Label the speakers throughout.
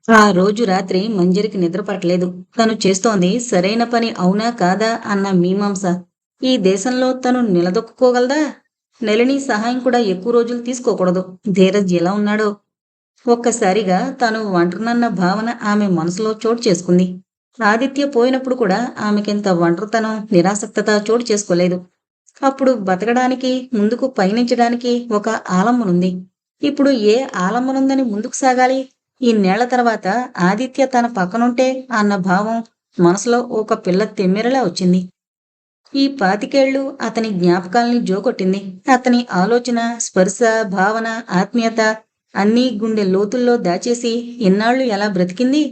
Speaker 1: ఆ రోజు రాత్రి మంజరికి నిద్ర పట్టలేదు. తను చేస్తోంది సరైన పని అవునా కాదా అన్న మీమాంస. ఈ దేశంలో తను నిలదొక్కుకోగలదా? నళిని సహాయం కూడా ఎక్కువ రోజులు తీసుకోకూడదు. ధీరజ్ ఎలా ఉన్నాడో. ఒక్కసారిగా తాను ఒంటరినన్న భావన ఆమె మనసులో చోటు చేసుకుంది. ఆదిత్య పోయినప్పుడు కూడా ఆమెకింత ఒంటరితనం, నిరాసక్తత చోటు చేసుకోలేదు. అప్పుడు బతకడానికి, ముందుకు పయనించడానికి ఒక ఆలంబనుంది. ఇప్పుడు ఏ ఆలంబనుందని ముందుకు సాగాలి? ఇన్నేళ్ల తర్వాత ఆదిత్య తన పక్కనుంటే అన్న భావం మనసులో ఒక పిల్ల తెమ్మెరలా వచ్చింది. ఈ 25 అతని జ్ఞాపకాల్ని జోకొట్టింది. అతని ఆలోచన, స్పర్శ, భావన, ఆత్మీయత అన్నీ గుండె లోతుల్లో దాచేసి ఇన్నాళ్లు ఎలా బ్రతికింది?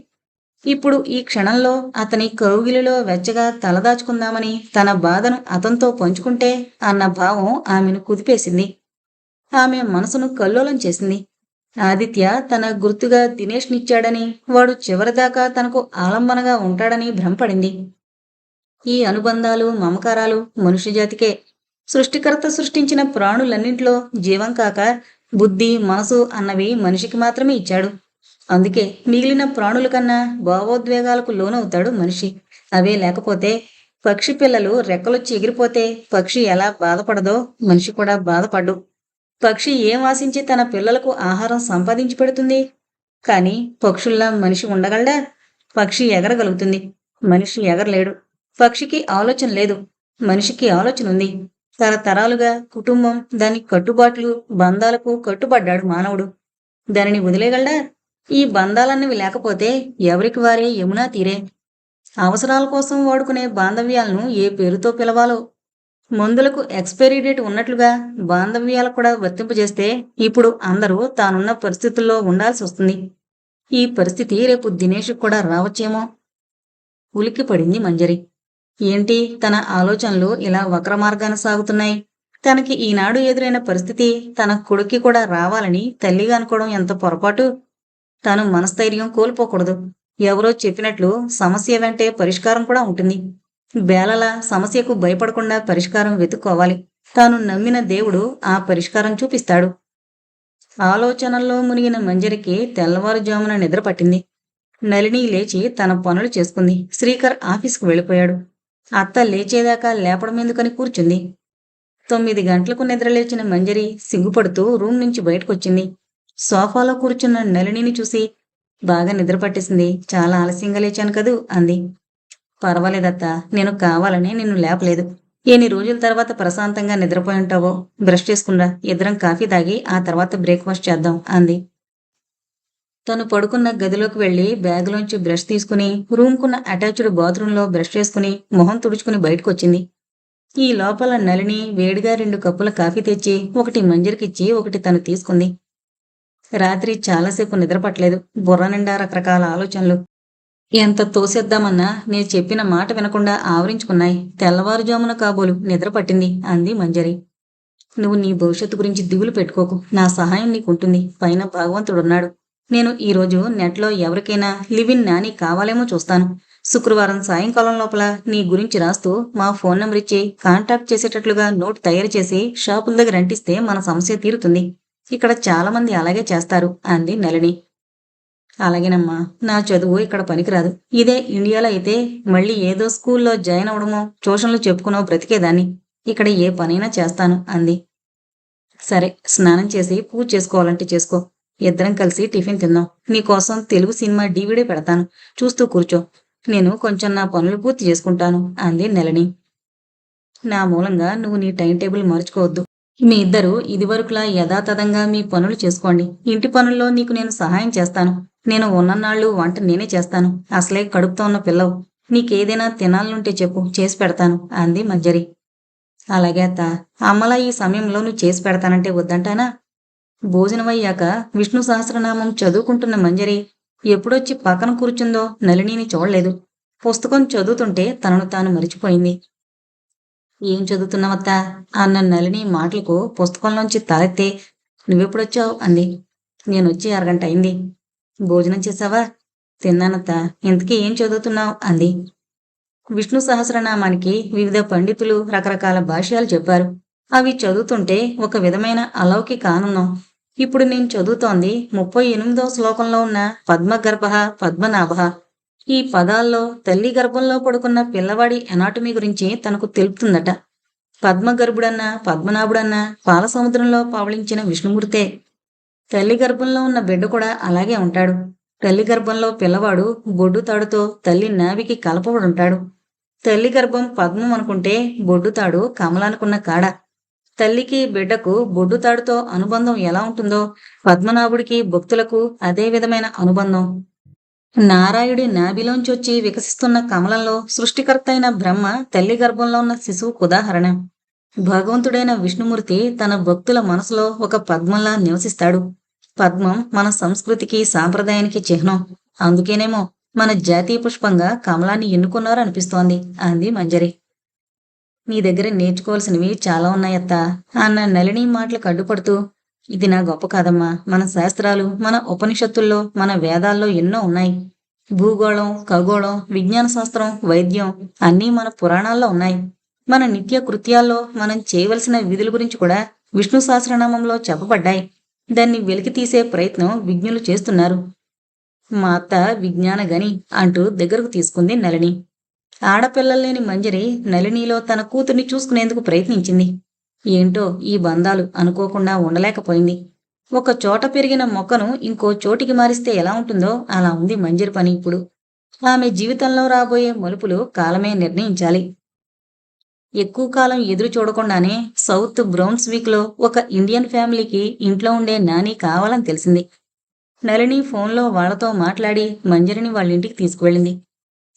Speaker 1: ఇప్పుడు ఈ క్షణంలో అతని కౌగిలిలో వెచ్చగా తలదాచుకుందామని తన బాధను అతనితో పంచుకుంటే అన్న భావం ఆమెను కుదిపేసింది. ఆమె మనసును కల్లోలం చేసింది. ఆదిత్య తన గుర్తుగా దినేష్నిచ్చాడని, వాడు చివరిదాకా తనకు ఆలంబనగా ఉంటాడని భ్రమపడింది. ఈ అనుబంధాలు, మమకారాలు మనుష్యజాతికే. సృష్టికర్త సృష్టించిన ప్రాణులన్నింట్లో జీవం కాక బుద్ధి, మనసు అన్నవి మనిషికి మాత్రమే ఇచ్చాడు. అందుకే మిగిలిన ప్రాణుల కన్నా భావోద్వేగాలకు లోనవుతాడు మనిషి. అవే లేకపోతే పక్షి పిల్లలు రెక్కలొచ్చి ఎగిరిపోతే పక్షి ఎలా బాధపడదో మనిషి కూడా బాధపడ్డు. పక్షి ఏం ఆశించి తన పిల్లలకు ఆహారం సంపాదించి పెడుతుంది? కానీ పక్షుల్లా మనిషి ఉండగలడా? పక్షి ఎగరగలుగుతుంది. మనిషి ఎగరలేడు. పక్షికి ఆలోచన లేదు. మనిషికి ఆలోచన ఉంది. తరతరాలుగా కుటుంబం, దాని కట్టుబాట్లు, బంధాలకు కట్టుబడ్డాడు మానవుడు. దానిని వదిలేయగలడా? ఈ బంధాలన్నవి లేకపోతే ఎవరికి వారే యమునా తీరే. అవసరాల కోసం వాడుకునే బాంధవ్యాలను ఏ పేరుతో పిలవాలో. మందులకు ఎక్స్‌పైరీ డేట్ ఉన్నట్లుగా బాంధవ్యాలకు కూడా వర్తింపజేస్తే ఇప్పుడు అందరూ తానున్న పరిస్థితుల్లో ఉండాల్సొస్తుంది. ఈ పరిస్థితి రేపు దినేష్‌కి కూడా రావచ్చేమో! ఉలిక్కిపడింది మంజరి. ఏంటి తన ఆలోచనలు ఇలా వక్రమార్గాన సాగుతున్నాయి? తనకి ఈనాడు ఎదురైన పరిస్థితి తన కొడుక్కి కూడా రావాలని తల్లిగా అనుకోవడం ఎంత పొరపాటు! తాను మనస్థైర్యం కోల్పోకూడదు. ఎవరో చెప్పినట్లు సమస్య వెంటే పరిష్కారం కూడా ఉంటుంది. బేలలా సమస్యకు భయపడకుండా పరిష్కారం వెతుక్కోవాలి. తాను నమ్మిన దేవుడు ఆ పరిష్కారం చూపిస్తాడు. ఆలోచనల్లో మునిగిన మంజరికి తెల్లవారుజామున నిద్ర పట్టింది. నళిని లేచి తన పనులు చేసుకుంది. శ్రీకర్ ఆఫీసుకు వెళ్ళిపోయాడు. అత్త లేచేదాకా లేపడమెందుకని కూర్చుంది. 9 గంటలకు నిద్రలేచిన మంజరి సిగ్గుపడుతూ రూం నుంచి బయటకొచ్చింది. సోఫాలో కూర్చున్న నళినిని చూసి, బాగా నిద్ర పట్టేసింది. చాలా ఆలస్యంగా లేచాను కదూ అంది. పర్వాలేదత్తా, నేను కావాలని నిన్ను లేపలేదు. ఎన్ని రోజుల తర్వాత ప్రశాంతంగా నిద్రపోయి ఉంటావో. బ్రష్ చేసుకునిరా, ఇద్దరం కాఫీ తాగి ఆ తర్వాత బ్రేక్‌ఫాస్ట్ చేద్దాం అంది. తను పడుకున్న గదిలోకి వెళ్లి బ్యాగులోంచి బ్రష్ తీసుకుని రూమ్‌కున్న అటాచ్డ్ బాత్రూంలో బ్రష్ చేసుకుని మొహం తుడుచుకుని బయటకొచ్చింది. ఈ లోపల నళిని వేడిగా 2 కప్పుల కాఫీ తెచ్చి ఒకటి మంజరికిచ్చి ఒకటి తను తీసుకుంది. రాత్రి చాలాసేపు నిద్రపట్టలేదు. బుర్ర నిండా రకరకాల ఆలోచనలు. ఎంత తోసేద్దామన్నా నేను చెప్పిన మాట వినకుండా ఆవరించుకున్నాయి. తెల్లవారుజామున కాబోలు నిద్ర పట్టింది అంది మంజరి. నువ్వు నీ భవిష్యత్తు గురించి దిగులు పెట్టుకోకు. నా సహాయం నీకుంటుంది. పైన భగవంతుడున్నాడు. నేను ఈరోజు నెట్లో ఎవరికైనా లివ్ ఇన్ నాని కావాలేమో చూస్తాను. శుక్రవారం సాయంకాలం లోపల నీ గురించి రాస్తూ మా ఫోన్ నంబర్ ఇచ్చి కాంటాక్ట్ చేసేటట్లుగా నోట్ తయారు చేసి షాపుల దగ్గర అంటిస్తే మన సమస్య తీరుతుంది. ఇక్కడ చాలా మంది అలాగే చేస్తారు అంది నళిని. అలాగేనమ్మా, నా చదువు ఇక్కడ పనికిరాదు. ఇదే ఇండియాలో అయితే మళ్ళీ ఏదో స్కూల్లో జాయిన్ అవడమో, ట్యూషన్లు చెప్పుకునో బ్రతికేదాన్ని. ఇక్కడ ఏ పనైనా చేస్తాను అంది. సరే, స్నానం చేసి పూజ చేసుకోవాలంటే చేసుకో. ఇద్దరం కలిసి టిఫిన్ తిందాం. నీకోసం తెలుగు సినిమా DVD పెడతాను. చూస్తూ కూర్చో. నేను కొంచెం నా పనులు పూర్తి చేసుకుంటాను అంది నళిని. నా మూలంగా నువ్వు నీ టైం టేబుల్ మార్చుకోవద్దు. మీ ఇద్దరూ ఇదివరకులా యథాతథంగా మీ పనులు చేసుకోండి. ఇంటి పనుల్లో నీకు నేను సహాయం చేస్తాను. నేను ఉన్నన్నాళ్ళు వంట నేనే చేస్తాను. అసలే కడుపుతో ఉన్న పిల్లవు. నీకేదైనా తినాలనుంటే చెప్పు, చేసి పెడతాను అంది మంజరి. అలాగే అత్త. అమ్మలా ఈ సమయంలో నువ్వు చేసి పెడతానంటే వద్దంటానా? భోజనమయ్యాక విష్ణు సహస్రనామం చదువుకుంటున్న మంజరి ఎప్పుడొచ్చి పక్కన కూర్చుందో నళినిని చూడలేదు. పుస్తకం చదువుతుంటే తనను తాను మరిచిపోయింది. ఏం చదువుతున్నావత్తా అన్న నళిని మాటలకు పుస్తకంలోంచి తలెత్తి నువ్వెప్పుడొచ్చావు అంది. నేనొచ్చి అరగంట అయింది. భోజనం చేశావా? తిన్నానత్తా. ఇంతకీ ఏం చదువుతున్నావు అంది. విష్ణు సహస్రనామానికి వివిధ పండితులు రకరకాల భాష్యాలు చెప్పారు. అవి చదువుతుంటే ఒక విధమైన అలౌకిక ఆనందం. ఇప్పుడు నేను చదువుతోంది 38వ శ్లోకంలో ఉన్న పద్మగర్భ పద్మనాభ. ఈ పదాల్లో తల్లి గర్భంలో పడుకున్న పిల్లవాడి ఎనాటమీ గురించి తనకు తెలుపుతుందట. పద్మగర్భుడన్నా పద్మనాభుడన్నా పాల సముద్రంలో పవళించిన విష్ణుమూర్తే. తల్లి గర్భంలో ఉన్న బిడ్డ కూడా అలాగే ఉంటాడు. తల్లి గర్భంలో పిల్లవాడు బొడ్డు తాడుతో తల్లి నాభికి కలపబడుంటాడు. తల్లి గర్భం పద్మం అనుకుంటే బొడ్డు తాడు కమలానుకున్న కాడ. తల్లికి బిడ్డకు బొడ్డు తాడుతో అనుబంధం ఎలా ఉంటుందో పద్మనాభుడికి భక్తులకు అదే విధమైన అనుబంధం. నారాయుడి నాభిలోంచొచ్చి వికసిస్తున్న కమలంలో సృష్టికర్త అయిన బ్రహ్మ తల్లి గర్భంలో ఉన్న శిశువుకు ఉదాహరణ. భగవంతుడైన విష్ణుమూర్తి తన భక్తుల మనసులో ఒక పద్మంలా నివసిస్తాడు. పద్మం మన సంస్కృతికి సాంప్రదాయానికి చిహ్నం. అందుకేనేమో మన జాతీయ పుష్పంగా కమలాన్ని ఎన్నుకున్నారు అనిపిస్తోంది అంది మంజరి. నీ దగ్గర నేర్చుకోవాల్సినవి చాలా ఉన్నాయత్తా అన్న నళిని మాటలకు అడ్డుపడుతూ. ఇది నా గొప్ప కాదమ్మా. మన శాస్త్రాలు, మన ఉపనిషత్తుల్లో, మన వేదాల్లో ఎన్నో ఉన్నాయి. భూగోళం, ఖగోళం, విజ్ఞాన శాస్త్రం, వైద్యం అన్నీ మన పురాణాల్లో ఉన్నాయి. మన నిత్య కృత్యాల్లో మనం చేయవలసిన విధుల గురించి కూడా విష్ణు సహస్రనామంలో చెప్పబడ్డాయి. దాన్ని వెలికి తీసే ప్రయత్నం విజ్ఞులు చేస్తున్నారు. మా అత్త విజ్ఞాన గని అంటూ దగ్గరకు తీసుకుంది నళిని. ఆడపిల్లల్లేని మంజరి నళినిలో తన కూతుర్ని చూసుకునేందుకు ప్రయత్నించింది. ఏంటో ఈ బంధాలు అనుకోకుండా ఉండలేకపోయింది. ఒక చోట పెరిగిన మొక్కను ఇంకో చోటికి మారిస్తే ఎలా ఉంటుందో అలా ఉంది మంజరి పని ఇప్పుడు. ఆమె జీవితంలో రాబోయే మలుపులు కాలమే నిర్ణయించాలి. ఎక్కువ కాలం ఎదురు చూడకుండానే సౌత్ బ్రౌన్స్విక్ లో ఒక ఇండియన్ ఫ్యామిలీకి ఇంట్లో ఉండే నాని కావాలని తెలిసింది. నళిని ఫోన్లో వాళ్లతో మాట్లాడి మంజరిని వాళ్ళింటికి తీసుకువెళ్ళింది.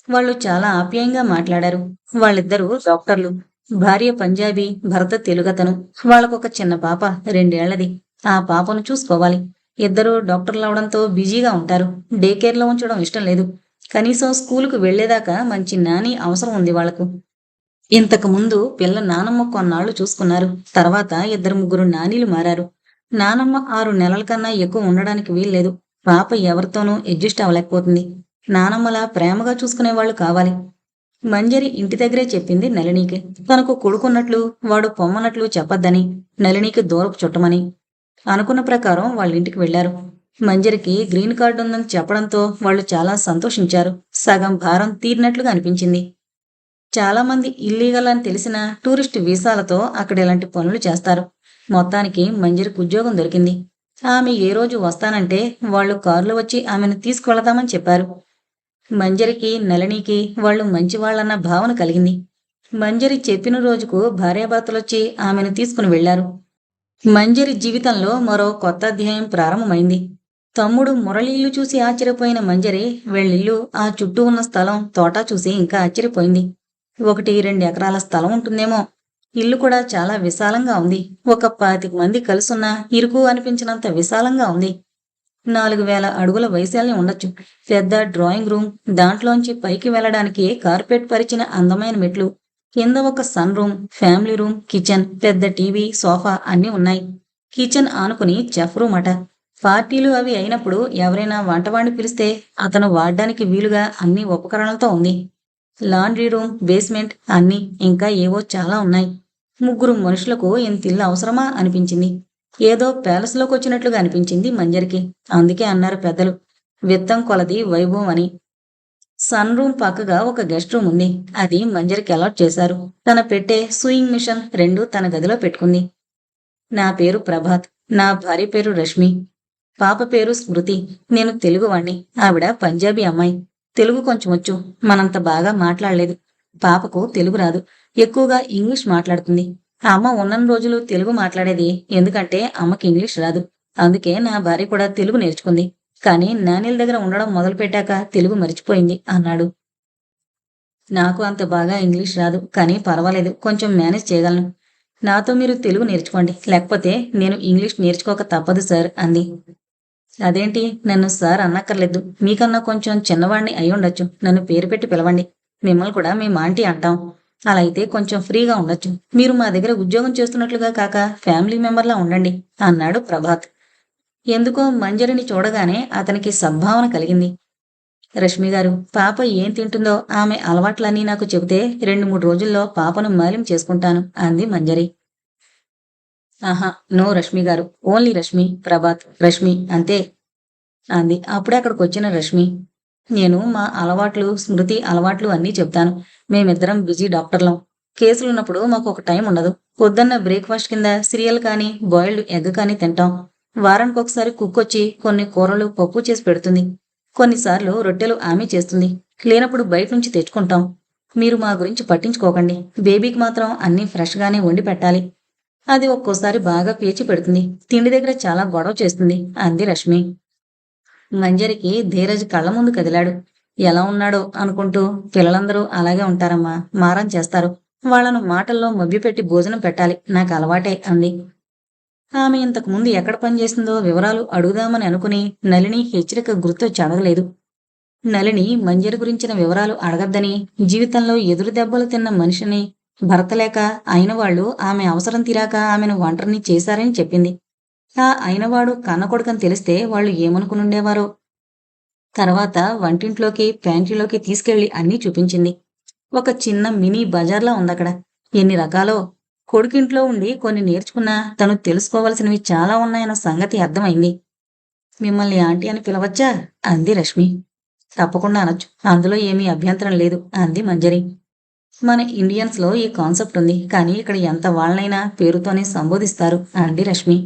Speaker 1: వాళ్ళు చాలా ఆప్యాయంగా మాట్లాడారు. వాళ్ళిద్దరూ డాక్టర్లు. భార్య పంజాబీ, భర్త తెలుగతను. వాళ్ళకొక చిన్న పాప 2 ఏళ్లది. ఆ పాపను చూసుకోవాలి. ఇద్దరూ డాక్టర్లవడంతో బిజీగా ఉంటారు. డే కేర్లో ఉంచడం ఇష్టం లేదు. కనీసం స్కూలుకు వెళ్లేదాకా మంచి నాని అవసరం ఉంది వాళ్లకు. ఇంతకు ముందు పిల్ల నానమ్మ కొన్నాళ్లు చూసుకున్నారు. తర్వాత 2-3 నానీలు మారారు. నానమ్మ 6 నెలల కన్నా ఎక్కువ ఉండడానికి వీల్లేదు. పాప ఎవరితోనూ అడ్జస్ట్ అవ్వలేకపోతుంది. నానమ్మలా ప్రేమగా చూసుకునేవాళ్లు కావాలి. మంజరి ఇంటి దగ్గరే చెప్పింది నళినికి. తనకు కొడుకున్నట్లు, వాడు పొమ్మన్నట్లు చెప్పొద్దని, నళినికి దూరపు చుట్టమని. అనుకున్న ప్రకారం వాళ్ళింటికి వెళ్లారు. మంజరికి గ్రీన్ కార్డు ఉందని చెప్పడంతో వాళ్ళు చాలా సంతోషించారు. సగం భారం తీరినట్లుగా అనిపించింది. చాలా మంది ఇల్లీగల్ అని తెలిసిన టూరిస్ట్ వీసాలతో అక్కడ ఇలాంటి పనులు చేస్తారు. మొత్తానికి మంజరికి ఉద్యోగం దొరికింది. ఆమె ఏ రోజు వస్తానంటే వాళ్ళు కారులో వచ్చి ఆమెను తీసుకువెళదామని చెప్పారు. మంజరికి, నళినికి వాళ్ళు మంచివాళ్లన్న భావన కలిగింది. మంజరి చెప్పిన రోజుకు భార్యాభర్తలొచ్చి ఆమెను తీసుకుని వెళ్లారు. మంజరి జీవితంలో మరో కొత్త అధ్యాయం ప్రారంభమైంది. తమ్ముడు మురళిల్లు చూసి ఆశ్చర్యపోయిన మంజరి వెళ్ళిల్లు, ఆ చుట్టూ ఉన్న స్థలం, తోట చూసి ఇంకా ఆశ్చర్యపోయింది. 1-2 ఎకరాల స్థలం ఉంటుందేమో. ఇల్లు కూడా చాలా విశాలంగా ఉంది. ఒక 25 మంది కలుసున్నా ఇరుకు అనిపించినంత విశాలంగా ఉంది. 4000 అడుగుల వైశాల్యం ఉండొచ్చు. పెద్ద డ్రాయింగ్ రూమ్, దాంట్లోంచి పైకి వెళ్లడానికి కార్పెట్ పరిచిన అందమైన మెట్లు, కింద ఒక sun room, family room, kitchen, పెద్ద టీవీ, సోఫా అన్నీ ఉన్నాయి. కిచెన్ ఆనుకుని చెఫ్ రూమ్ అట. పార్టీలు అవి అయినప్పుడు ఎవరైనా వంటవాణ్ణి పిలిస్తే అతను వాడడానికి వీలుగా అన్ని ఉపకరణలతో ఉంది. లాండ్రీ రూమ్, బేస్మెంట్ అన్నీ, ఇంకా ఏవో చాలా ఉన్నాయి. 3 మనుషులకు ఇంతిల్లు అవసరమా అనిపించింది. ఏదో ప్యాలెస్లోకి వచ్చినట్లుగా అనిపించింది మంజరికి. అందుకే అన్నారు పెద్దలు, విత్తం కొలది వైభవం అని. సన్ రూమ్ పక్కగా ఒక గెస్ట్ రూమ్ ఉంది. అది మంజరికి అలాట్ చేశారు. తన పెట్టే సూయింగ్ మిషన్ 2 తన గదిలో పెట్టుకుంది. నా పేరు ప్రభాత్. నా భార్య పేరు రష్మి. పాప పేరు స్మృతి. నేను తెలుగువాణ్ణి. ఆవిడ పంజాబీ అమ్మాయి. తెలుగు కొంచెం వచ్చు. మనంత బాగా మాట్లాడలేదు. పాపకు తెలుగు రాదు. ఎక్కువగా ఇంగ్లీష్ మాట్లాడుతుంది. అమ్మ ఉన్నన్ని రోజులు తెలుగు మాట్లాడేది. ఎందుకంటే అమ్మకి ఇంగ్లీష్ రాదు. అందుకే నా భార్య కూడా తెలుగు నేర్చుకుంది. కానీ నానీల దగ్గర ఉండడం మొదలుపెట్టాక తెలుగు మర్చిపోయింది అన్నాడు. నాకు అంత బాగా ఇంగ్లీష్ రాదు, కానీ పర్వాలేదు, కొంచెం మేనేజ్ చేయగలను. నాతో మీరు తెలుగు నేర్చుకోండి, లేకపోతే నేను ఇంగ్లీష్ నేర్చుకోక తప్పదు సార్ అంది. అదేంటి, నన్ను సార్ అన్నక్కర్లేదు. మీకన్నా కొంచెం చిన్నవాణ్ణి అయి ఉండొచ్చు. నన్ను పేరు పెట్టి పిలవండి. మిమ్మల్ని కూడా మేము ఆంటీ అంటాం. అలా అయితే కొంచెం ఫ్రీగా ఉండొచ్చు. మీరు మా దగ్గర ఉద్యోగం చేస్తున్నట్లుగా కాక ఫ్యామిలీ మెంబర్లా ఉండండి అన్నాడు ప్రభాత్. ఎందుకో మంజరిని చూడగానే అతనికి సద్భావన కలిగింది. రష్మి గారు, పాప ఏం తింటుందో ఆమె అలవాట్లన్నీ నాకు చెబితే 2-3 రోజుల్లో పాపను మాలిం చేసుకుంటాను అంది మంజరి. ఆహా, నో రష్మి గారు. ఓన్లీ రష్మి, ప్రభాత్, రష్మి అంతే అంది అప్పుడే అక్కడికొచ్చిన రష్మి. నేను మా అలవాట్లు, స్మృతి అలవాట్లు అన్నీ చెప్తాను. మేమిద్దరం బిజీ డాక్టర్లం. కేసులున్నప్పుడు మాకు ఒక టైం ఉండదు. పొద్దున్న బ్రేక్‌ఫాస్ట్ కింద సీరియల్ కానీ, బాయిల్డ్ ఎగ్ కానీ తింటాం. వారానికొకసారి కుక్కొచ్చి కొన్ని కూరలు, పప్పు చేసి పెడుతుంది. కొన్నిసార్లు రొట్టెలు ఆమె చేస్తుంది. లేనప్పుడు బయట నుంచి తెచ్చుకుంటాం. మీరు మా గురించి పట్టించుకోకండి. బేబీకి మాత్రం అన్నీ ఫ్రెష్‌గానే వండి పెట్టాలి. అది ఒక్కోసారి బాగా పేచి పెడుతుంది. తిండి దగ్గర చాలా గొడవ చేస్తుంది అంది రష్మి. మంజరికి ధీరజ్ కళ్ళ ముందు కదిలాడు. ఎలా ఉన్నాడో అనుకుంటూ పిల్లలందరూ అలాగే ఉంటారమ్మా, మారం చేస్తారు. వాళ్ళను మాటల్లో మభ్యపెట్టి భోజనం పెట్టాలి, నాకు అలవాటే అంది. ఆమె ఇంతకు ముందు ఎక్కడ పనిచేసిందో వివరాలు అడుగుదామని అనుకుని నళిని హెచ్చరిక గుర్తొచ్చి అడగలేదు. నళిని మంజరి గురించిన వివరాలు అడగద్దని, జీవితంలో ఎదురు దెబ్బలు తిన్న మనిషిని భర్త లేక అయిన వాళ్ళు ఆమె అవసరం తీరాక ఆమెను ఒంటరిని చేశారని చెప్పింది. ఆ అయినవాడు కన్న కొడుకని తెలిస్తే వాళ్ళు ఏమనుకునుండేవారో. తర్వాత వంటింట్లోకి, ప్యాంట్రీలోకి తీసుకెళ్లి అన్నీ చూపించింది. ఒక చిన్న మినీ బజార్‌లా ఉందక్కడ. ఎన్ని రకాలో! కొడుకింట్లో ఉండి కొన్ని నేర్చుకున్నా తను తెలుసుకోవలసినవి చాలా ఉన్నాయన్న సంగతి అర్థమైంది. మిమ్మల్ని ఆంటీ అని పిలవచ్చా? అంది రష్మి. తప్పకుండా అనొచ్చు. అందులో ఏమీ అభ్యంతరం లేదు అంది మంజరి. మన ఇండియన్స్‌లో ఈ కాన్సెప్ట్ ఉంది. కానీ ఇక్కడ ఎంత వాళ్ళనైనా పేరుతోనే సంబోధిస్తారు అంది రష్మి.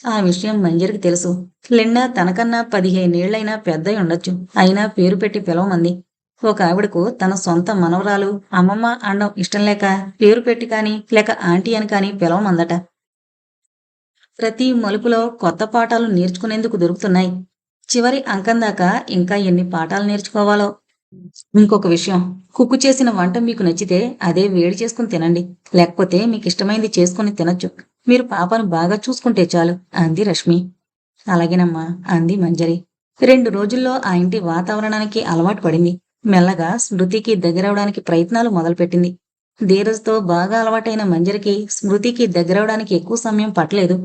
Speaker 1: ఆ విషయం మంజరికి తెలుసు. లిండా తనకన్నా 15 ఏళ్లైనా పెద్దయి ఉండొచ్చు. అయినా పేరు పెట్టి పిలవమంది. ఒక ఆవిడకు తన సొంత మనవరాలు అమ్మమ్మ అనడం ఇష్టం లేక పేరు పెట్టి కానీ, లేక ఆంటీ అని కానీ పిలవమందట. ప్రతి మలుపులో కొత్త పాఠాలు నేర్చుకునేందుకు దొరుకుతున్నాయి. చివరి అంకం దాకా ఇంకా ఎన్ని పాఠాలు నేర్చుకోవాలో. ఇంకొక విషయం, కుక్కు చేసిన వంట మీకు నచ్చితే అదే వేడి చేసుకుని తినండి. లేకపోతే మీకిష్టమైంది చేసుకుని తినొచ్చు. మీరు పాపను బాగా చూసుకుంటే చాలు అంది రష్మి. అలాగేనమ్మా అంది మంజరి. 2 రోజుల్లో ఆ ఇంటి వాతావరణానికి అలవాటు పడింది. మెల్లగా స్మృతికి దగ్గరవడానికి ప్రయత్నాలు మొదలుపెట్టింది. ధీరజ్‌తో బాగా అలవాటైన మంజరికి స్మృతికి దగ్గరవడానికి ఎక్కువ సమయం పట్టలేదు.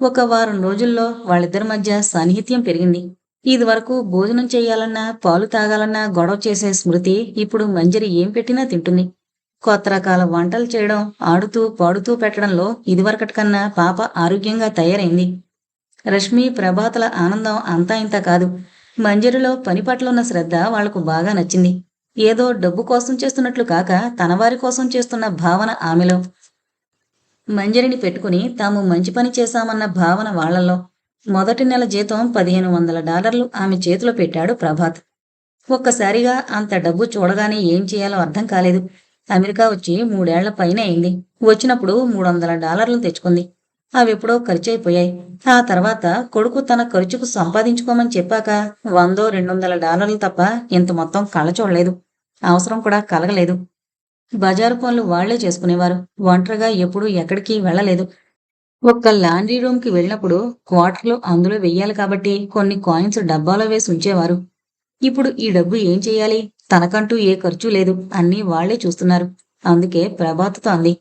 Speaker 1: ఒక వారం రోజుల్లో వాళ్ళిద్దరి మధ్య సాన్నిహిత్యం పెరిగింది. ఇదివరకు భోజనం చెయ్యాలన్నా, పాలు తాగాలన్నా గొడవ చేసే స్మృతి ఇప్పుడు మంజరి ఏం పెట్టినా తింటుంది. కొత్త రకాల వంటలు చేయడం, ఆడుతూ, పాడుతూ పెట్టడంలో ఇదివరకటి కన్నా పాప ఆరోగ్యంగా తయారైంది. రష్మి, ప్రభాతల ఆనందం అంతా ఇంతా కాదు. మంజరిలో పని పట్ల ఉన్న శ్రద్ధ వాళ్లకు బాగా నచ్చింది. ఏదో డబ్బు కోసం చేస్తున్నట్లు కాక తనవారి కోసం చేస్తున్న భావన ఆమెలో. మంజరిని పెట్టుకుని తాము మంచి పని చేశామన్న భావన వాళ్లలో. మొదటి నెల జీతం $1500 ఆమె చేతిలో పెట్టాడు ప్రభాత్. ఒక్కసారిగా అంత డబ్బు చూడగానే ఏం చేయాలో అర్థం కాలేదు. అమెరికా వచ్చి 3 ఏళ్ల పైనే అయింది. వచ్చినప్పుడు $300 తెచ్చుకుంది. అవెప్పుడో ఖర్చయిపోయాయి. ఆ తర్వాత కొడుకు తన ఖర్చుకు సంపాదించుకోమని చెప్పాక $100, $200 తప్ప ఇంత మొత్తం కళ్ళ చూడలేదు. అవసరం కూడా కలగలేదు. బజారు పనులు వాళ్లే చేసుకునేవారు. ఒంటరిగా ఎప్పుడూ ఎక్కడికి వెళ్లలేదు. ఒక్క లాండ్రీ రూమ్‌కి వెళ్ళినప్పుడు క్వార్టర్‌లు అందులో వెయ్యాలి కాబట్టి కొన్ని కాయిన్స్ డబ్బాలో వేసి ఉంచేవారు. ఇప్పుడు ఈ డబ్బు ఏం చెయ్యాలి? తనకంటూ ఏ ఖర్చూ లేదు. అన్నీ వాళ్లే చూస్తున్నారు. అందుకే ప్రభాత్‌తో అంది.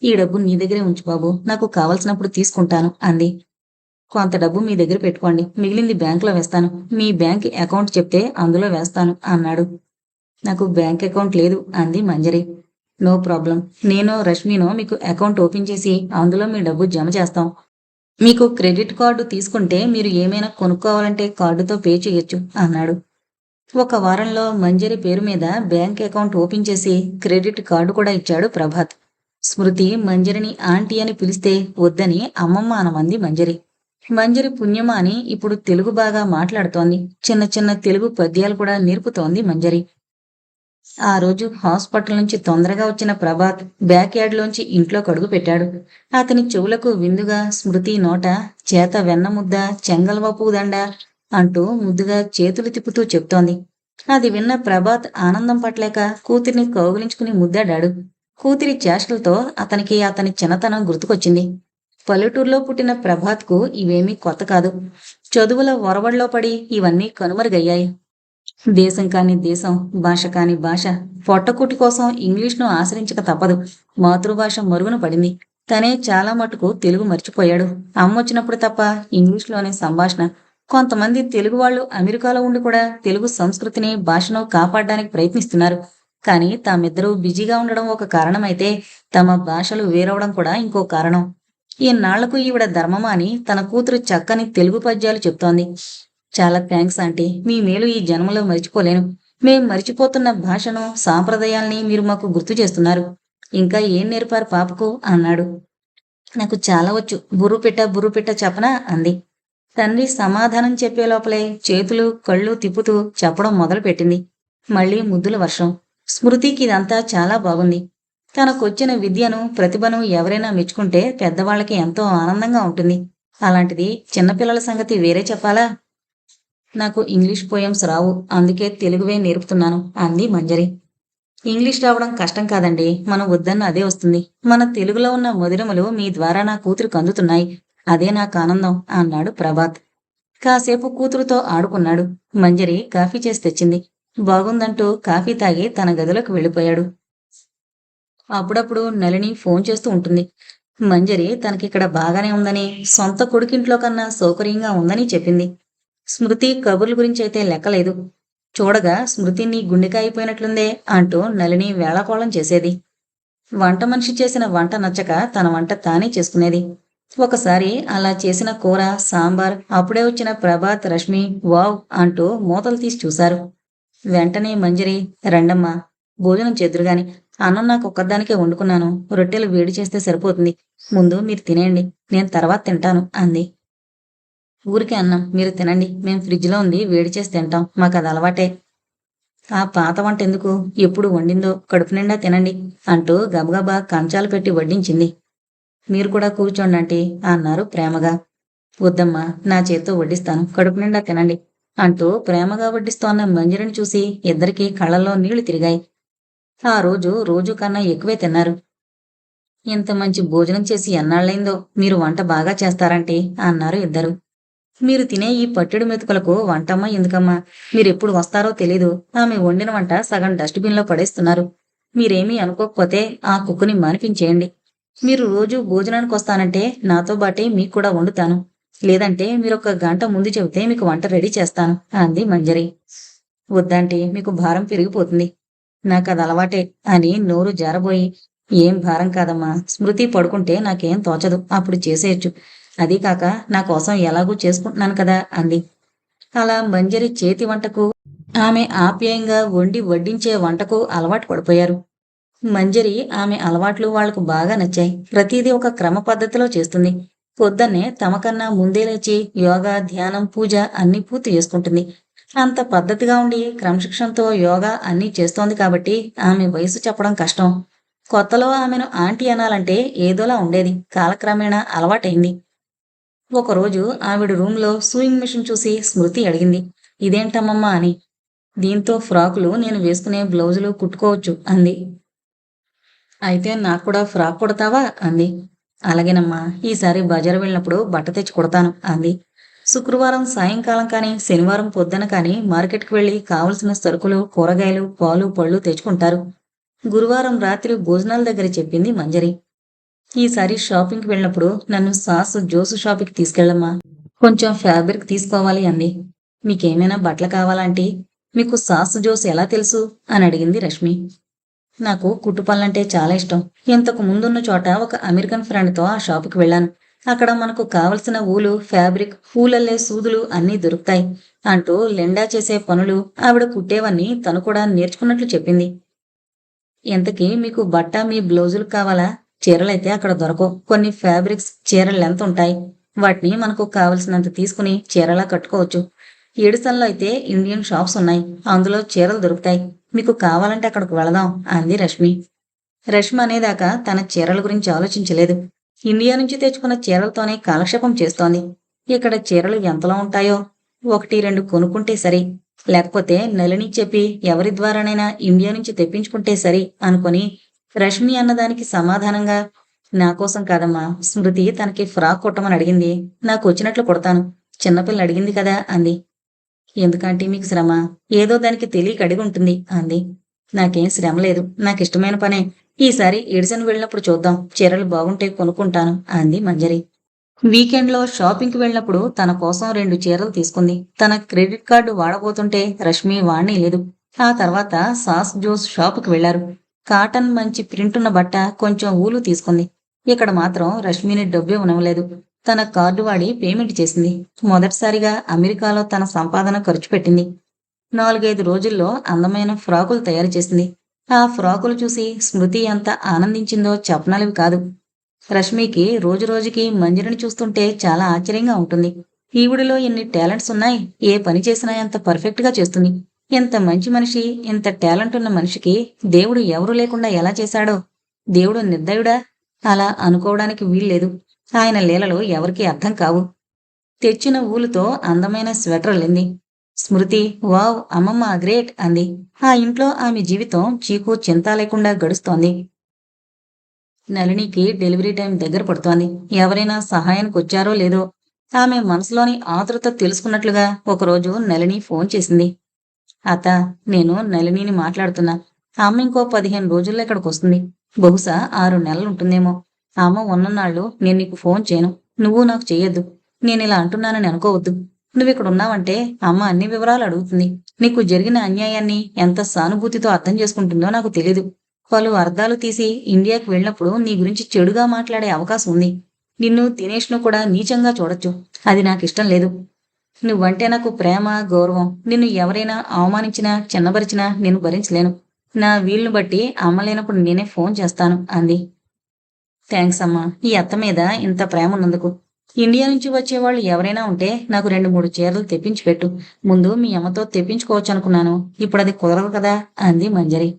Speaker 1: ఈ డబ్బు నీ దగ్గరే ఉంచు బాబూ. నాకు కావలసినప్పుడు తీసుకుంటాను అంది. కొంత డబ్బు మీ దగ్గర పెట్టుకోండి. మిగిలింది బ్యాంకులో వేస్తాను. మీ బ్యాంక్ అకౌంట్ చెప్తే అందులో వేస్తాను అన్నాడు. నాకు బ్యాంక్ అకౌంట్ లేదు అంది మంజరి. No problem. నేనో రష్మినో మీకు అకౌంట్ ఓపెన్ చేసి అందులో మీ డబ్బు జమ చేస్తాం. మీకు క్రెడిట్ కార్డు తీసుకుంటే మీరు ఏమైనా కొనుక్కోవాలంటే కార్డుతో పే చేయొచ్చు అన్నాడు. ఒక వారంలో మంజరి పేరు మీద బ్యాంక్ అకౌంట్ ఓపెన్ చేసి క్రెడిట్ కార్డు కూడా ఇచ్చాడు ప్రభాత్. స్మృతి మంజరిని ఆంటీ అని పిలిస్తే వద్దని అమ్మమ్మ అనమంది మంజరి. మంజరి పుణ్యమా అని ఇప్పుడు తెలుగు బాగా మాట్లాడుతోంది. చిన్న చిన్న తెలుగు పద్యాలు కూడా నేర్పుతోంది మంజరి. ఆ రోజు హాస్పిటల్ నుంచి తొందరగా వచ్చిన ప్రభాత్ బ్యాక్ యార్డ్లోంచి ఇంట్లోకి అడుగు పెట్టాడు. అతని చెవులకు విందుగా స్మృతి నోట చేత వెన్నముద్ద, చెంగల్వ దండ అంటూ ముద్దుగా చేతులు తిప్పుతూ చెప్తోంది. అది విన్న ప్రభాత్ ఆనందం పట్టలేక కూతుర్ని కౌగిలించుకుని ముద్దాడాడు. కూతురి చేష్టలతో అతనికి అతని చిన్నతనం గుర్తుకొచ్చింది. పల్లెటూరులో పుట్టిన ప్రభాత్కు ఇవేమీ కొత్త కాదు. చదువుల ఒరవడిలో పడి ఇవన్నీ కనుమరుగయ్యాయి. దేశం కాని దేశం, భాష కాని భాష, పొట్టకూటి కోసం ఇంగ్లీష్ను ఆశ్రయించక తప్పదు. మాతృభాష మరుగున పడింది. తనే చాలా మటుకు తెలుగు మర్చిపోయాడు. అమ్మొచ్చినప్పుడు తప్ప ఇంగ్లీష్లోనే సంభాషణ. కొంతమంది తెలుగు వాళ్ళు అమెరికాలో ఉండి కూడా తెలుగు సంస్కృతిని, భాషను కాపాడడానికి ప్రయత్నిస్తున్నారు. కానీ తామిద్దరూ బిజీగా ఉండడం ఒక కారణమైతే తమ భాషలు వేరవడం కూడా ఇంకో కారణం. ఈనాళ్లకు ఈవిడ ధర్మమా అని తన కూతురు చక్కని తెలుగు పద్యాలు చెప్తోంది. చాలా థ్యాంక్స్ ఆంటీ. మీ మేలు ఈ జన్మలో మరిచిపోలేను. మేం మరిచిపోతున్న భాషను, సాంప్రదాయాల్ని మీరు మాకు గుర్తు చేస్తున్నారు. ఇంకా ఏం నేర్పారు పాపకు అన్నాడు. నాకు చాలా వచ్చు. బుర్రుపిట్ట చెప్పనా అంది. తండ్రి సమాధానం చెప్పే లోపలే చేతులు కళ్ళు తిప్పుతూ చెప్పడం మొదలుపెట్టింది. మళ్ళీ ముద్దుల వర్షం. స్మృతికి ఇదంతా చాలా బాగుంది. తనకొచ్చిన విద్యను, ప్రతిభను ఎవరైనా మెచ్చుకుంటే పెద్దవాళ్ళకి ఎంతో ఆనందంగా ఉంటుంది. అలాంటిది చిన్నపిల్లల సంగతి వేరే చెప్పాలా? నాకు ఇంగ్లీష్ పోయమ్స్ రావు. అందుకే తెలుగువే నేర్పుతున్నాను అంది మంజరి. ఇంగ్లీష్ రావడం కష్టం కాదండి. మనం వద్దన్న అదే వస్తుంది. మన తెలుగులో ఉన్న మధురములు మీ ద్వారా నా కూతురికి అందుతున్నాయి. అదే నాకు ఆనందం అన్నాడు ప్రభాత్. కాసేపు కూతురుతో ఆడుకున్నాడు. మంజరి కాఫీ చేసి తెచ్చింది. బాగుందంటూ కాఫీ తాగి తన గదిలోకి వెళ్ళిపోయాడు. అప్పుడప్పుడు నళిని ఫోన్ చేస్తూ ఉంటుంది. మంజరి తనకిక్కడ బాగానే ఉందని, సొంత కొడుకింట్లో కన్నా సౌకర్యంగా ఉందని చెప్పింది. స్మృతి కబుర్ల గురించైతే లెక్కలేదు. చూడగా స్మృతి నీ గుండెకాయిపోయినట్లుందే అంటూ నళిని వేళాకోళం చేసేది. వంట మనిషి చేసిన వంట నచ్చక తన వంట తానే చేసుకునేది. ఒకసారి అలా చేసిన కూర, సాంబార్ అప్పుడే వచ్చిన ప్రభాత్, రశ్మి వావ్ అంటూ మూతలు తీసి చూశారు. వెంటనే మంజరి, రండమ్మా భోజనం చేద్దురుగాని. అన్నం నాకు ఒక్కదానికే వండుకున్నాను. రొట్టెలు వేడి చేస్తే సరిపోతుంది. ముందు మీరు తినేయండి. నేను తర్వాత తింటాను అంది. ఊరికే అన్నం మీరు తినండి. మేం ఫ్రిడ్జ్లో ఉంది వేడి చేసి తింటాం. మాకు అది అలవాటే. ఆ పాత వంట ఎందుకు? ఎప్పుడు వండిందో కడుపు నిండా తినండి అంటూ గబగబా కంచాలు పెట్టి వడ్డించింది. మీరు కూడా కూర్చోండి ఆంటీ అన్నారు ప్రేమగా. వద్దమ్మా, నా చేత్తో వడ్డిస్తాను. కడుపు నిండా తినండి అంటూ ప్రేమగా వడ్డిస్తోన్న మంజరిని చూసి ఇద్దరికీ కళ్ళల్లో నీళ్లు తిరిగాయి. ఆ రోజు కన్నా ఎక్కువే తిన్నారు. ఇంత మంచి భోజనం చేసి ఎన్నాళ్ళైందో. మీరు వంట బాగా చేస్తారంటే అన్నారు ఇద్దరు. మీరు తినే ఈ పట్టెడు మెతుకులకు వంటమ్మ ఎందుకమ్మా? మీరెప్పుడు వస్తారో తెలీదు. ఆమె వండిన వంట సగం డస్ట్బిన్లో పడేస్తున్నారు. మీరేమీ అనుకోకపోతే ఆ కుక్కుని మానిపించేయండి. మీరు రోజు భోజనానికి వస్తానంటే నాతో బాటే మీకు కూడా వండుతాను. లేదంటే మీరొక గంట ముందు చెబితే మీకు వంట రెడీ చేస్తాను అంది మంజరి. వద్దంటే మీకు భారం పెరిగిపోతుంది. నాకది అలవాటే అని నోరు జారబోయి, ఏం భారం కాదమ్మా. స్మృతి పడుకుంటే నాకేం తోచదు. అప్పుడు చేసేయచ్చు. అదీ కాక నా కోసం ఎలాగూ చేసుకుంటున్నాను కదా అంది. అలా మంజరి చేతి వంటకు, ఆమె ఆప్యాయంగా వండి వడ్డించే వంటకు అలవాటు పడిపోయారు. మంజరి ఆమె అలవాట్లు వాళ్లకు బాగా నచ్చాయి. ప్రతిదీ ఒక క్రమ పద్ధతిలో చేస్తుంది. పొద్దున్నే తమకన్నా ముందే లేచి యోగా, ధ్యానం, పూజ అన్నీ పూర్తి చేసుకుంటుంది. అంత పద్ధతిగా ఉండి క్రమశిక్షణతో యోగా అన్నీ చేస్తోంది కాబట్టి ఆమె వయసు చెప్పడం కష్టం. కొత్తలో ఆమెను ఆంటీ అనాలంటే ఏదోలా ఉండేది. కాలక్రమేణా అలవాటైంది. ఒకరోజు ఆవిడ రూంలో సూయింగ్ మిషన్ చూసి స్మృతి అడిగింది, ఇదేంటమ్మమ్మా అని. దీంతో ఫ్రాకులు, నేను వేసుకునే బ్లౌజులు కుట్టుకోవచ్చు అంది. అయితే నాకు కూడా ఫ్రాక్ కుడతావా అంది. అలాగేనమ్మా, ఈసారి బజారు వెళ్ళినప్పుడు బట్ట తెచ్చి కుడతాను అంది. శుక్రవారం సాయంకాలం కానీ శనివారం పొద్దున కానీ మార్కెట్కి వెళ్ళి కావలసిన సరుకులు, కూరగాయలు, పాలు, పళ్ళు తెచ్చుకుంటారు. గురువారం రాత్రి భోజనాల దగ్గర చెప్పింది మంజరి. ఈసారి షాపింగ్కి వెళ్ళినప్పుడు నన్ను సాస్, జోసు షాపింగ్కి తీసుకెళ్ళమ్మా. కొంచెం ఫ్యాబ్రిక్ తీసుకోవాలి అంది. మీకేమైనా బట్టలు కావాలంటే? మీకు సాస్, జోసు ఎలా తెలుసు అని అడిగింది రశ్మి. నాకు కుట్టుపనులంటే చాలా ఇష్టం. ఇంతకు ముందున్న చోట ఒక అమెరికన్ ఫ్రెండ్తో ఆ షాపుకి వెళ్ళాను. అక్కడ మనకు కావలసిన ఊలు, ఫ్యాబ్రిక్, పూలల్లే సూదులు అన్నీ దొరుకుతాయి అంటూ లెండా చేసే పనులు ఆవిడ కుట్టేవన్నీ తను కూడా నేర్చుకున్నట్లు చెప్పింది. ఇంతకీ మీకు బట్ట, మీ బ్లౌజులు కావాలా? చీరలైతే అక్కడ దొరకవు. కొన్ని ఫ్యాబ్రిక్స్ చీరలు లెంత్ ఉంటాయి. వాటిని మనకు కావలసినంత తీసుకుని చీరలా కట్టుకోవచ్చు. ఏడుసల్లో అయితే ఇండియన్ షాప్స్ ఉన్నాయి. అందులో చీరలు దొరుకుతాయి. మీకు కావాలంటే అక్కడికి వెళదాం అంది రశ్మి. రశ్మి అనేదాకా తన చీరల గురించి ఆలోచించలేదు. ఇండియా నుంచి తెచ్చుకున్న చీరలతోనే కాలక్షేపం చేస్తోంది. ఇక్కడ చీరలు ఎంతలో ఉంటాయో 1-2 కొనుక్కుంటే సరి. లేకపోతే నళిని చెప్పి ఎవరి ద్వారానైనా ఇండియా నుంచి తెప్పించుకుంటే సరి అనుకొని రశ్మి అన్నదానికి సమాధానంగా, నా కోసం కాదమ్మా, స్మృతి తనకి ఫ్రాక్ కుట్టమని అడిగింది. నాకు వచ్చినట్లు కుడతాను. చిన్నపిల్ల అడిగింది కదా అంది. ఎందుకంటే మీకు శ్రమ? ఏదో దానికి తెలియక అడిగి ఉంటుంది అంది. నాకేం శ్రమ లేదు. నాకిష్టమైన పనే. ఈసారి ఎడిసన్ వెళ్ళినప్పుడు చూద్దాం. చీరలు బాగుంటే కొనుక్కుంటాను అంది మంజరి. వీకెండ్లో షాపింగ్కి వెళ్ళినప్పుడు తన కోసం 2 చీరలు తీసుకుంది. తన క్రెడిట్ కార్డు వాడబోతుంటే రశ్మి వాడనేలేదు. ఆ తర్వాత సాస్, జోస్ షాపుకి వెళ్లారు. కాటన్ మంచి ప్రింటున్న బట్ట, కొంచెం ఊలు తీసుకుంది. ఇక్కడ మాత్రం రష్మిని డబ్బే ఉనవలేదు. తన కార్డు వాడి పేమెంట్ చేసింది. మొదటిసారిగా అమెరికాలో తన సంపాదన ఖర్చు పెట్టింది. 4-5 రోజుల్లో అందమైన ఫ్రాకులు తయారు చేసింది. ఆ ఫ్రాకులు చూసి స్మృతి ఎంత ఆనందించిందో చెప్పనలవి కాదు. రష్మికి రోజురోజుకి మంజరిని చూస్తుంటే చాలా ఆశ్చర్యంగా ఉంటుంది. ఈవిడిలో ఎన్ని టాలెంట్స్ ఉన్నాయి, ఏ పని చేసినా ఎంత పర్ఫెక్ట్గా చేస్తుంది. ఎంత మంచి మనిషి, ఇంత టాలెంట్ ఉన్న మనిషికి దేవుడు ఎవరూ లేకుండా ఎలా చేశాడో. దేవుడు నిర్దయుడా? అలా అనుకోవడానికి వీల్లేదు. ఆయన లీలలు ఎవరికీ అర్థం కావు. తెచ్చిన ఊలుతో అందమైన స్వెటర్ అల్లింది. స్మృతి వావ్ అమ్మమ్మ గ్రేట్ అంది. ఆ ఇంట్లో ఆమె జీవితం చీకు చింత లేకుండా గడుస్తోంది. నళినికి డెలివరీ టైం దగ్గర పడుతోంది. ఎవరైనా సహాయానికి వచ్చారో లేదో ఆమె మనసులోని ఆతృత తెలుసుకున్నట్లుగా ఒకరోజు నళిని ఫోన్ చేసింది. అత్త, నేను నళినిని మాట్లాడుతున్నా. అమ్మ ఇంకో 15 రోజుల్లో ఇక్కడికి వస్తుంది. బహుశా 6 నెలలు ఉంటుందేమో. అమ్మ ఉన్ననాళ్ళు నేను నీకు ఫోన్ చేయను. నువ్వు నాకు చెయ్యొద్దు. నేను ఇలా అంటున్నానని అనుకోవద్దు. నువ్వు ఇక్కడ ఉన్నావంటే అమ్మ అన్ని వివరాలు అడుగుతుంది. నీకు జరిగిన అన్యాయాన్ని ఎంత సానుభూతితో అర్థం చేసుకుంటుందో నాకు తెలీదు. పలు అర్థాలు తీసి ఇండియాకి వెళ్ళినప్పుడు నీ గురించి చెడుగా మాట్లాడే అవకాశం ఉంది. నిన్ను దినేష్ను కూడా నీచంగా చూడొచ్చు. అది నాకు ఇష్టం లేదు. నువ్వంటే నాకు ప్రేమ, గౌరవం. నిన్ను ఎవరైనా అవమానించినా చిన్నబరిచినా నేను భరించలేను. నా వీలును బట్టి అమ్మ లేనప్పుడు నేనే ఫోన్ చేస్తాను అంది. థ్యాంక్స్ అమ్మా, ఈ అత్త మీద ఇంత ప్రేమ ఉన్నందుకు. ఇండియా నుంచి వచ్చేవాళ్ళు ఎవరైనా ఉంటే నాకు 2-3 చీరలు తెప్పించి పెట్టు. ముందు మీ అమ్మతో తెప్పించుకోవచ్చు అనుకున్నాను. ఇప్పుడు అది కుదరదు కదా అంది మంజరి.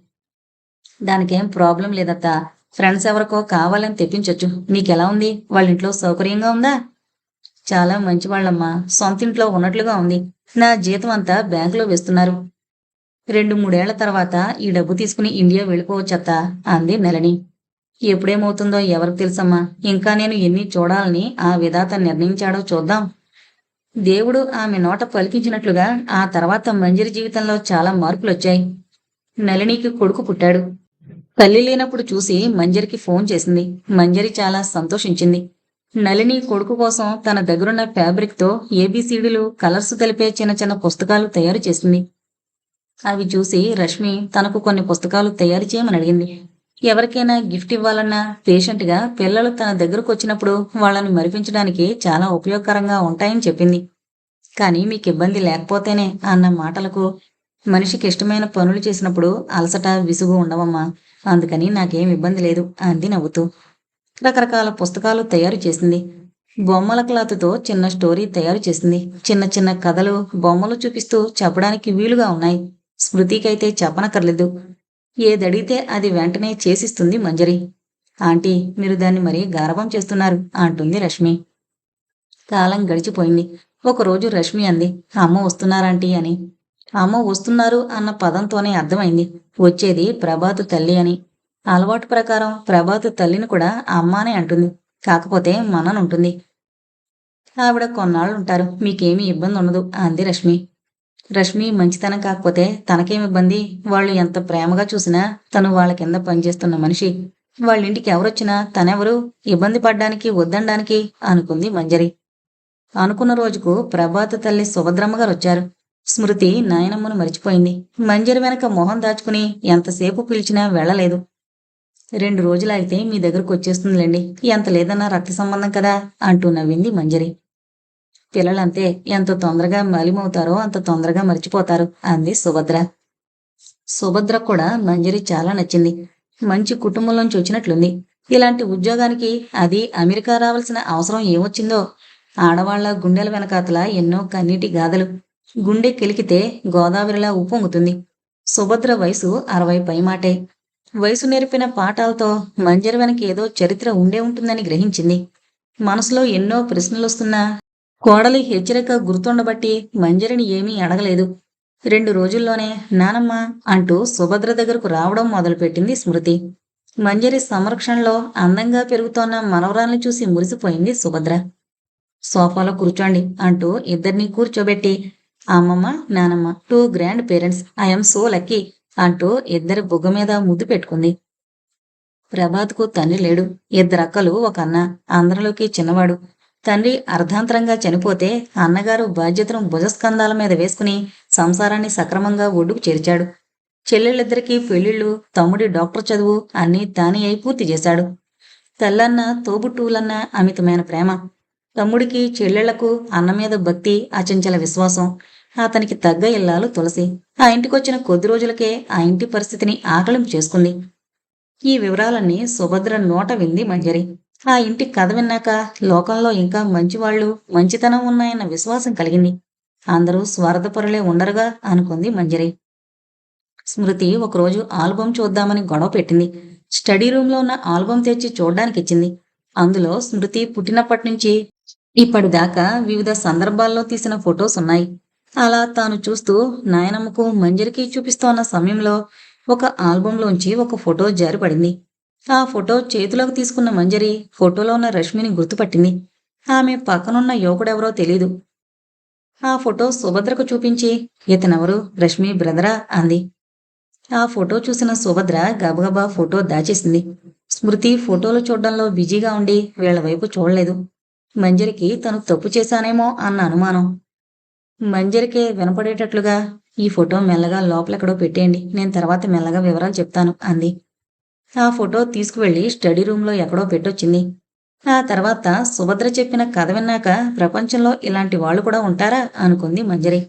Speaker 1: దానికేం ప్రాబ్లం లేదత్తా. ఫ్రెండ్స్ ఎవరికో కావాలని తెప్పించొచ్చు. నీకెలా ఉంది? వాళ్ళ ఇంట్లో సౌకర్యంగా ఉందా? చాలా మంచివాళ్ళమ్మా. సొంతింట్లో ఉన్నట్లుగా ఉంది. నా జీతం అంతా బ్యాంకులో వేస్తున్నారు. 2-3 ఏళ్ల తర్వాత ఈ డబ్బు తీసుకుని ఇండియా వెళ్ళిపోవచ్చత్తా అంది నళిని. ఎప్పుడేమవుతుందో ఎవరికి తెలుసమ్మా. ఇంకా నేను ఎన్ని చూడాలని ఆ విధాత నిర్ణయించాడో చూద్దాం. దేవుడు ఆమె నోట పలికించినట్లుగా ఆ తర్వాత మంజరి జీవితంలో చాలా మార్పులొచ్చాయి. నళినికి కొడుకు పుట్టాడు. తల్లి లేనప్పుడు చూసి మంజరికి ఫోన్ చేసింది. మంజరి చాలా సంతోషించింది. నళిని కొడుకు కోసం తన దగ్గరున్న ఫ్యాబ్రిక్తో ఏబిసిడీలు, కలర్స్ తెలిపే చిన్న చిన్న పుస్తకాలు తయారు చేసింది. అవి చూసి రష్మి తనకు కొన్ని పుస్తకాలు తయారు చేయమని అడిగింది. ఎవరికైనా గిఫ్ట్ ఇవ్వాలన్నా పేషెంట్గా పిల్లలు తన దగ్గరకు వచ్చినప్పుడు వాళ్ళని మరిపించడానికి చాలా ఉపయోగకరంగా ఉంటాయని చెప్పింది. కానీ మీకు ఇబ్బంది లేకపోతేనే అన్న మాటలకు మనిషికి ఇష్టమైన పనులు చేసినప్పుడు అలసట, విసుగు ఉండవమ్మా. అందుకని నాకేం ఇబ్బంది లేదు అంది నవ్వుతూ. రకరకాల పుస్తకాలు తయారు చేసింది. బొమ్మల క్లాత్తో చిన్న స్టోరీ తయారు చేసింది. చిన్న చిన్న కథలు, బొమ్మలు చూపిస్తూ చెప్పడానికి వీలుగా ఉన్నాయి. స్మృతికైతే చెప్పనక్కర్లేదు. ఏదడిగితే అది వెంటనే చేసిస్తుంది మంజరి. ఆంటీ, మీరు దాన్ని మరీ గారభం చేస్తున్నారు అంటుంది రష్మి. కాలం గడిచిపోయింది. ఒకరోజు రష్మి అంది, అమ్మ వస్తున్నారంటీ అని. అమ్మ వస్తున్నారు అన్న పదంతోనే అర్థమైంది వచ్చేది ప్రభాతు తల్లి అని. అలవాటు ప్రకారం ప్రభాతు తల్లిని కూడా అమ్మానే అంటుంది. కాకపోతే మననుంటుంది. ఆవిడ కొన్నాళ్ళుంటారు. మీకేమీ ఇబ్బంది ఉండదు అంది రష్మి. రష్మి మంచితనం కాకపోతే తనకేం ఇబ్బంది? వాళ్ళు ఎంత ప్రేమగా చూసినా తను వాళ్ళ కింద పనిచేస్తున్న మనిషి. వాళ్ళింటికి ఎవరొచ్చినా తనెవరు ఇబ్బంది పడ్డానికి, వద్దనడానికి అనుకుంది మంజరి. అనుకున్న రోజుకు ప్రభాత తల్లి సుభద్రమ్మగారు వచ్చారు. స్మృతి నాయనమ్మను మరిచిపోయింది. మంజరి వెనక మొహం దాచుకుని ఎంతసేపు పిలిచినా వెళ్ళలేదు. 2 రోజులైతే మీ దగ్గరకు వచ్చేస్తుందిలేండి. ఎంత లేదన్నా రక్త సంబంధం కదా అంటూ నవ్వింది మంజరి. పిల్లలంతే, ఎంత తొందరగా మాలిమవుతారో అంత తొందరగా మర్చిపోతారు అంది సుభద్ర. సుభద్ర కూడా మంజరి చాలా నచ్చింది. మంచి కుటుంబంలోంచి వచ్చినట్లుంది. ఇలాంటి ఉద్యోగానికి అది అమెరికా రావాల్సిన అవసరం ఏమొచ్చిందో. ఆడవాళ్ల గుండెల వెనకాతల ఎన్నో కన్నీటి గాథలు. గుండె కెలికితే గోదావరిలా ఉప్పొంగుతుంది. సుభద్ర వయసు 60 పైమాటే. వయసు నేర్పిన పాఠాలతో మంజరి వెనక ఏదో చరిత్ర ఉండే ఉంటుందని గ్రహించింది. మనసులో ఎన్నో ప్రశ్నలొస్తున్నా కోడలి హెచ్చరిక గుర్తుండబట్టి మంజరిని ఏమీ అడగలేదు. 2 రోజుల్లోనే నానమ్మ అంటూ సుభద్ర దగ్గరకు రావడం మొదలుపెట్టింది స్మృతి. మంజరి సంరక్షణలో అందంగా పెరుగుతోన్న మనవరాల్ని చూసి మురిసిపోయింది సుభద్ర. సోఫాలో కూర్చోండి అంటూ ఇద్దరినీ కూర్చోబెట్టి, అమ్మమ్మ, నానమ్మ, 2 grand parents, I'm so lucky అంటూ ఇద్దరి బుగ్గ మీద ముద్దు పెట్టుకుంది. ప్రభాత్కు తండ్రి లేడు. 2 అక్కలు, 1 అన్న. అందరిలోకి చిన్నవాడు. తండ్రి అర్ధాంతరంగా చనిపోతే అన్నగారు బాధ్యతను భుజస్కంధాల మీద వేసుకుని సంసారాన్ని సక్రమంగా ఒడ్డుకు చేర్చాడు. చెల్లెళ్ళిద్దరికీ పెళ్లిళ్ళు, తమ్ముడి డాక్టర్ చదువు అన్నీ తానే అయి పూర్తి చేశాడు. తల్లన్న తోబుట్టువులన్న అమితమైన ప్రేమ, తమ్ముడికి చెల్లెళ్లకు అన్న మీద భక్తి, అచంచల విశ్వాసం. అతనికి తగ్గ ఇల్లాలు తులసి. ఆ ఇంటికొచ్చిన కొద్ది రోజులకే ఆ ఇంటి పరిస్థితిని ఆకలింపు చేసుకుంది. ఈ వివరాలన్నీ సుభద్ర నోట వింది మంజరి. ఆ ఇంటి కథ విన్నాక లోకంలో ఇంకా మంచివాళ్లు, మంచితనం ఉన్నాయన్న విశ్వాసం కలిగింది. అందరూ స్వార్థపరులే ఉండరుగా అనుకుంది మంజరి. స్మృతి ఒకరోజు ఆల్బం చూద్దామని గొడవ పెట్టింది. స్టడీ రూంలో ఉన్న ఆల్బం తెచ్చి చూడ్డానికి ఇచ్చింది. అందులో స్మృతి పుట్టినప్పటి నుంచి ఇప్పటిదాకా వివిధ సందర్భాల్లో తీసిన ఫొటోస్ ఉన్నాయి. అలా తాను చూస్తూ నాయనమ్మకు మంజరికి చూపిస్తోన్న సమయంలో ఒక ఆల్బంలోంచి ఒక ఫోటో జారిపడింది. ఆ ఫోటో చేతిలోకి తీసుకున్న మంజరి ఫోటోలో ఉన్న రష్మిని గుర్తుపట్టింది. ఆమె పక్కనున్న యువకుడెవరో తెలీదు. ఆ ఫోటో సుభద్రకు చూపించి, ఇతనెవరు, రష్మి బ్రదరా అంది. ఆ ఫోటో చూసిన సుభద్ర గబగబా ఫోటో దాచేసింది. స్మృతి ఫోటోలు చూడ్డంలో బిజీగా ఉండి వీళ్ల వైపు చూడలేదు. మంజరికి తను తప్పు చేశానేమో అన్న అనుమానం. మంజరికే వినపడేటట్లుగా, ఈ ఫోటో మెల్లగా లోపలెక్కడో పెట్టేయండి, నేను తర్వాత మెల్లగా వివరాలు చెప్తాను అంది. ఆ ఫోటో తీసుకువెళ్లి స్టడీ రూంలో ఎక్కడో పెట్టొచ్చింది. ఆ తర్వాత సుభద్ర చెప్పిన కథ విన్నాక ప్రపంచంలో ఇలాంటి వాళ్ళు కూడా ఉంటారా అనుకుంది మంజరి.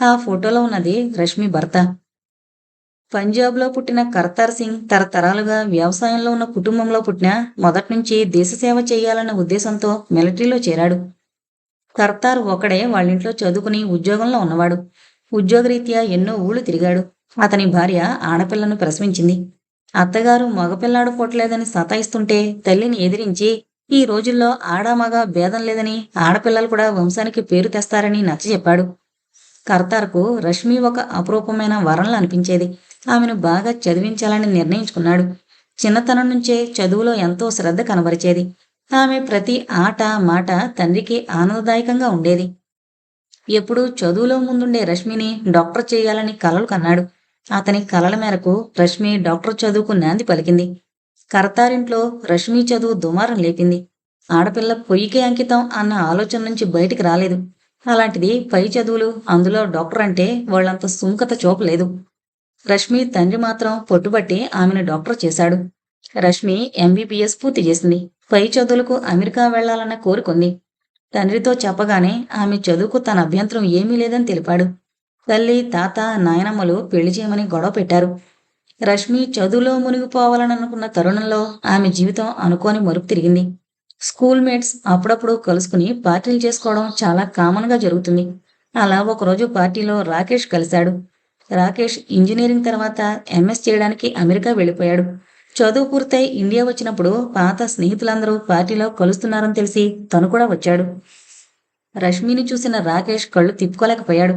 Speaker 1: ఆ ఫోటోలో ఉన్నది రష్మి భర్త. పంజాబ్లో పుట్టిన కర్తార్ సింగ్ తరతరాలుగా వ్యవసాయంలో ఉన్న కుటుంబంలో పుట్టిన, మొదట్నుంచి దేశసేవ చేయాలన్న ఉద్దేశంతో మిలిటరీలో చేరాడు. కర్తార్ ఒకడే వాళ్ళింట్లో చదువుకుని ఉద్యోగంలో ఉన్నవాడు. ఉద్యోగరీత్యా ఎన్నో ఊళ్ళు తిరిగాడు. అతని భార్య ఆడపిల్లను ప్రసవించింది. అత్తగారు మగపిల్లాడు పుట్టలేదని సతాయిస్తుంటే తల్లిని ఎదిరించి, ఈ రోజుల్లో ఆడామగ భేదం లేదని, ఆడపిల్లలు కూడా వంశానికి పేరు తెస్తారని నచ్చజెప్పాడు. కర్తార్కు రష్మి ఒక అపురూపమైన వరంలా అనిపించేది. ఆమెను బాగా చదివించాలని నిర్ణయించుకున్నాడు. చిన్నతనం నుంచే చదువులో ఎంతో శ్రద్ధ కనబరిచేది. ఆమె ప్రతి ఆట మాట తండ్రికి ఆనందదాయకంగా ఉండేది. ఎప్పుడూ చదువులో ముందుండే రష్మిని డాక్టర్ చేయాలని కలలు కన్నాడు. అతని కలల మేరకు రష్మి డాక్టర్ చదువుకు నాంది పలికింది. కర్తారింట్లో రష్మి చదువు దుమారం లేపింది. ఆడపిల్ల పొయ్యికే అంకితం అన్న ఆలోచన నుంచి బయటికి రాలేదు. అలాంటిది పై చదువులు, అందులో డాక్టర్ అంటే వాళ్ళంత సుముఖత చూపలేదు. రష్మి తండ్రి మాత్రం పట్టుబట్టి ఆమెను డాక్టర్ చేశాడు. రష్మి ఎంబీబీఎస్ పూర్తి చేసింది. పై చదువులకు అమెరికా వెళ్లాలన్న కోరికొంది. తండ్రితో చెప్పగానే ఆమె చదువుకు తన అభ్యంతరం ఏమీ లేదని తెలిపాడు. తల్లి, తాత, నాయనమ్మలు పెళ్లి చేయమని గొడవ పెట్టారు. రష్మి చదువులో మునిగిపోవాలని అనుకున్న తరుణంలో ఆమె జీవితం అనుకోని మలుపు తిరిగింది. స్కూల్ మేట్స్ అప్పుడప్పుడు కలుసుకుని పార్టీలు చేసుకోవడం చాలా కామన్గా జరుగుతుంది. అలా ఒకరోజు పార్టీలో రాకేష్ కలిశాడు. రాకేష్ ఇంజనీరింగ్ తర్వాత ఎంఎస్ చేయడానికి అమెరికా వెళ్ళిపోయాడు. చదువు పూర్తయి ఇండియా వచ్చినప్పుడు పాత స్నేహితులందరూ పార్టీలో కలుస్తున్నారని తెలిసి తను కూడా వచ్చాడు. రష్మిని చూసిన రాకేష్ కళ్ళు తిప్పుకోలేకపోయాడు.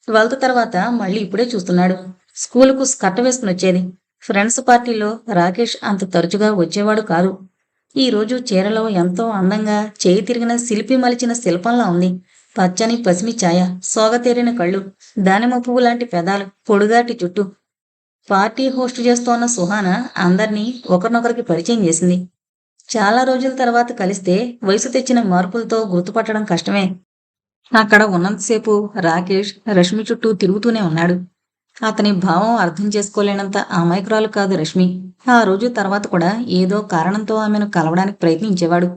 Speaker 1: 12th తర్వాత మళ్ళీ ఇప్పుడే చూస్తున్నాడు. స్కూలుకు స్కర్ట్ వేసుకుని వచ్చేది. ఫ్రెండ్స్ పార్టీలో రాకేష్ అంత తరచుగా వచ్చేవాడు కాదు. ఈ రోజు చీరలో ఎంతో అందంగా చేయి తిరిగిన శిల్పి మలిచిన శిల్పంలా ఉంది. పచ్చని పసిమి ఛాయ, సోగతేరిన కళ్ళు, దానిమ్మ పువ్వు లాంటి పెదాలు, పొడుగాటి జుట్టు. పార్టీ హోస్ట్ చేస్తోన్న సుహాన అందర్నీ ఒకరినొకరికి పరిచయం చేసింది. చాలా రోజుల తర్వాత కలిస్తే వయసు తెచ్చిన మార్పులతో గుర్తుపట్టడం కష్టమే. అక్కడ ఉన్నంతసేపు రాకేష్ రష్మి చుట్టూ తిరుగుతూనే ఉన్నాడు. అతని భావం అర్థం చేసుకోలేనంత అమాయకురాలు కాదు రష్మి. ఆ రోజు తర్వాత కూడా ఏదో కారణంతో ఆమెను కలవడానికి ప్రయత్నించేవాడు.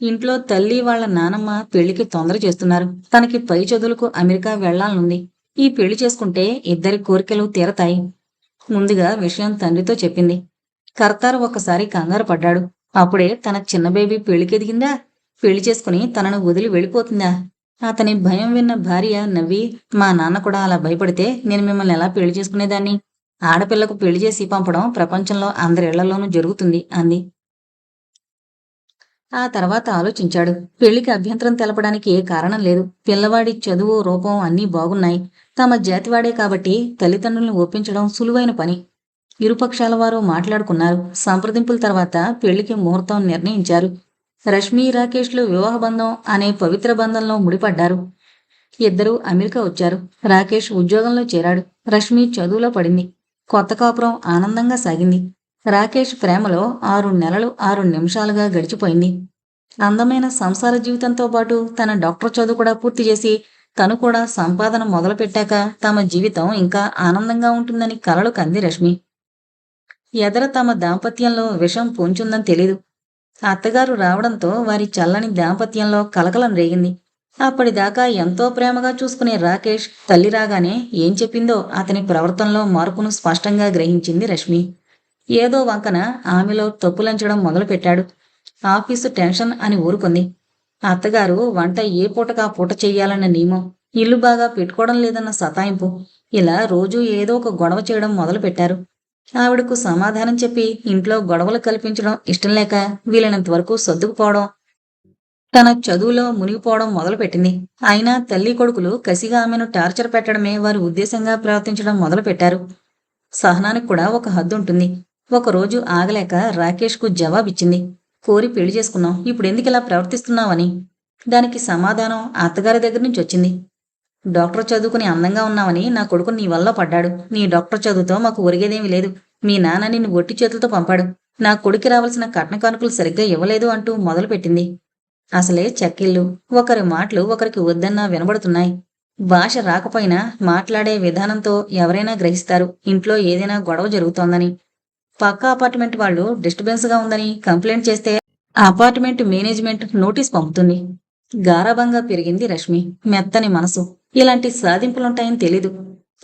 Speaker 1: ఇంట్లో తల్లి వాళ్ళ నానమ్మ పెళ్లికి తొందర చేస్తున్నారు. తనకి పై చదువులకు అమెరికా వెళ్లాలనుంది. ఈ పెళ్లి చేసుకుంటే ఇద్దరి కోరికలు తీరతాయి. ముందుగా విషయం తండ్రితో చెప్పింది. కర్తార్ ఒక్కసారి కంగారు పడ్డాడు. అప్పుడే తన చిన్న బేబీ పెళ్లికెదిగిందా, పెళ్లి చేసుకుని తనను వదిలి వెళ్ళిపోతుందా? అతని భయం విన్న భార్య నవ్వి, మా నాన్న కూడా అలా భయపడితే నేను మిమ్మల్ని ఎలా పెళ్లి చేసుకునేదాన్ని? ఆడపిల్లకు పెళ్లి చేసి పంపడం ప్రపంచంలో అందరి ఇళ్లలోనూ జరుగుతుంది అంది. ఆ తర్వాత ఆలోచించాడు. పెళ్లికి అభ్యంతరం తెలపడానికి ఏ కారణం లేదు. పిల్లవాడి చదువు, రూపం అన్నీ బాగున్నాయి. తమ జాతివాడే కాబట్టి తల్లిదండ్రులను ఒప్పించడం సులువైన పని. ఇరుపక్షాల వారు మాట్లాడుకున్నారు. సంప్రదింపుల తర్వాత పెళ్లికి ముహూర్తం నిర్ణయించారు. రష్మి, రాకేష్లు వివాహ బంధం అనే పవిత్ర బంధంలో ముడిపడ్డారు. ఇద్దరూ అమెరికా వచ్చారు. రాకేష్ ఉద్యోగంలో చేరాడు. రష్మి చదువులో పడింది. కొత్త కాపురం ఆనందంగా సాగింది. రాకేష్ ప్రేమలో 6 నెలలు 6 నిమిషాలుగా గడిచిపోయింది. అందమైన సంసార జీవితంతో పాటు తన డాక్టర్ చదువు కూడా పూర్తి చేసి తను కూడా సంపాదన మొదలుపెట్టాక తమ జీవితం ఇంకా ఆనందంగా ఉంటుందని కలలు కంది రష్మి. ఎదర తమ దాంపత్యంలో విషం పొంచుందని తెలీదు. అత్తగారు రావడంతో వారి చల్లని దాంపత్యంలో కలకలం రేగింది. అప్పటిదాకా ఎంతో ప్రేమగా చూసుకునే రాకేష్ తల్లి రాగానే ఏం చెప్పిందో అతని ప్రవర్తనలో మార్పును స్పష్టంగా గ్రహించింది రష్మి. ఏదో వంకన ఆమెలో తప్పులంచడం మొదలుపెట్టాడు. ఆఫీసు టెన్షన్ అని ఊరుకుంది. అత్తగారు వంట ఏ పూటకా పూట చెయ్యాలన్న నియమం, ఇల్లు బాగా పెట్టుకోవడం లేదన్న సతాయింపు, ఇలా రోజూ ఏదో ఒక గొడవ చేయడం మొదలుపెట్టారు. ఆవిడకు సమాధానం చెప్పి ఇంట్లో గొడవలు కల్పించడం ఇష్టం లేక వీలైనంత వరకు సర్దుకుపోవడం, తన చదువులో మునిగిపోవడం మొదలుపెట్టింది. అయినా తల్లి కొడుకులు కసిగా ఆమెను టార్చర్ పెట్టడమే వారి ఉద్దేశంగా ప్రవర్తించడం మొదలుపెట్టారు. సహనానికి కూడా ఒక హద్దుంటుంది. ఒకరోజు ఆగలేక రాకేష్కు జవాబిచ్చింది. కోరి పెళ్లి చేసుకున్నాం, ఇప్పుడెందుకు ఇలా ప్రవర్తిస్తున్నావని. దానికి సమాధానం అత్తగారి దగ్గర నుంచి వచ్చింది. డాక్టర్ చదువుకుని అందంగా ఉన్నావని నా కొడుకు నీ వల్ల పడ్డాడు. నీ డాక్టర్ చదువుతో మాకు ఒరిగేదేమీ లేదు. మీ నాన్న నిన్ను ఒట్టి చేతులతో పంపాడు. నా కొడుకు రావాల్సిన కట్న కానుకలు సరిగ్గా ఇవ్వలేదు అంటూ మొదలుపెట్టింది. అసలే చెక్కిళ్ళు, ఒకరి మాటలు ఒకరికి వద్దన్నా వినబడుతున్నాయి. భాష రాకపోయినా మాట్లాడే విధానంతో ఎవరైనా గ్రహిస్తారు ఇంట్లో ఏదైనా గొడవ జరుగుతోందని. పక్క అపార్ట్మెంట్ వాళ్ళు డిస్టర్బెన్స్గా ఉందని కంప్లైంట్ చేస్తే ఆ అపార్ట్మెంట్ మేనేజ్మెంట్ నోటీస్ పంపుతుంది. గారాబంగా పెరిగింది రష్మి. మెత్తని మనసు. ఇలాంటి సాధింపులుంటాయని తెలీదు.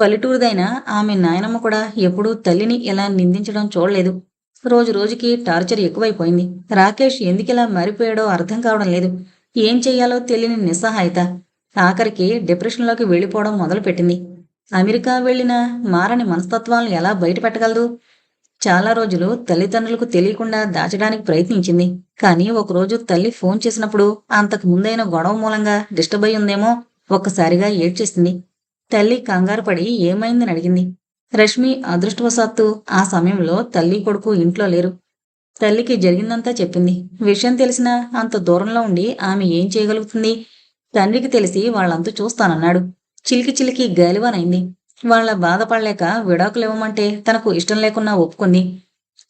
Speaker 1: పల్లెటూరుదైనా ఆమె నాయనమ్మ కూడా ఎప్పుడూ తల్లిని ఇలా నిందించడం చూడలేదు. రోజు రోజుకి టార్చర్ ఎక్కువైపోయింది. రాకేష్ ఎందుకిలా మారిపోయాడో అర్థం కావడం లేదు. ఏం చెయ్యాలో తెలియని నిస్సహాయత. ఆఖరికి డిప్రెషన్లోకి వెళ్ళిపోవడం మొదలుపెట్టింది. అమెరికా వెళ్లినా మారని మనస్తత్వాలను ఎలా బయటపెట్టగలదు? చాలా రోజులు తల్లిదండ్రులకు తెలియకుండా దాచడానికి ప్రయత్నించింది. కానీ ఒకరోజు తల్లి ఫోన్ చేసినప్పుడు అంతకు ముందైన గొడవ మూలంగా డిస్టర్బ్ అయి ఉందేమో ఒక్కసారిగా ఏడ్చేసింది. తల్లి కంగారు పడి ఏమైందని అడిగింది. రష్మి అదృష్టవశాత్తు ఆ సమయంలో తల్లి కొడుకు ఇంట్లో లేరు. తల్లికి జరిగిందంతా చెప్పింది. విషయం తెలిసినా అంత దూరంలో ఉండి ఆమె ఏం చేయగలుగుతుంది? తండ్రికి తెలిసి వాళ్ళంతా చూస్తానన్నాడు. చిలికి చిలికి గాలివానైంది. వాళ్ళ బాధపడలేక విడాకులివ్వమంటే తనకు ఇష్టం లేకున్నా ఒప్పుకుంది.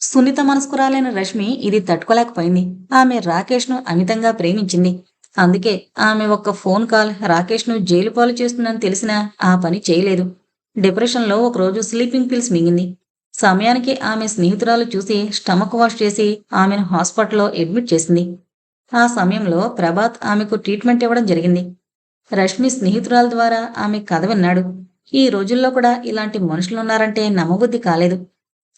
Speaker 1: సున్నిత మనస్కురాలైన రష్మి ఇది తట్టుకోలేకపోయింది. ఆమె రాకేష్ను అమితంగా ప్రేమించింది. అందుకే ఆమె ఒక్క ఫోన్ కాల్ రాకేష్ను జైలు పాలు చేస్తుందని తెలిసినా ఆ పని చేయలేదు. డిప్రెషన్లో ఒకరోజు స్లీపింగ్ పిల్స్ మింగింది. సమయానికి ఆమె స్నేహితురాలు చూసి స్టమక్ వాష్ చేసి ఆమెను హాస్పిటల్లో అడ్మిట్ చేసింది. ఆ సమయంలో ప్రభాత్ ఆమెకు ట్రీట్మెంట్ ఇవ్వడం జరిగింది. రష్మి స్నేహితురాల ద్వారా ఆమె కథ విన్నాడు. ఈ రోజుల్లో కూడా ఇలాంటి మనుషులున్నారంటే నమ్మబుద్ధి కాలేదు.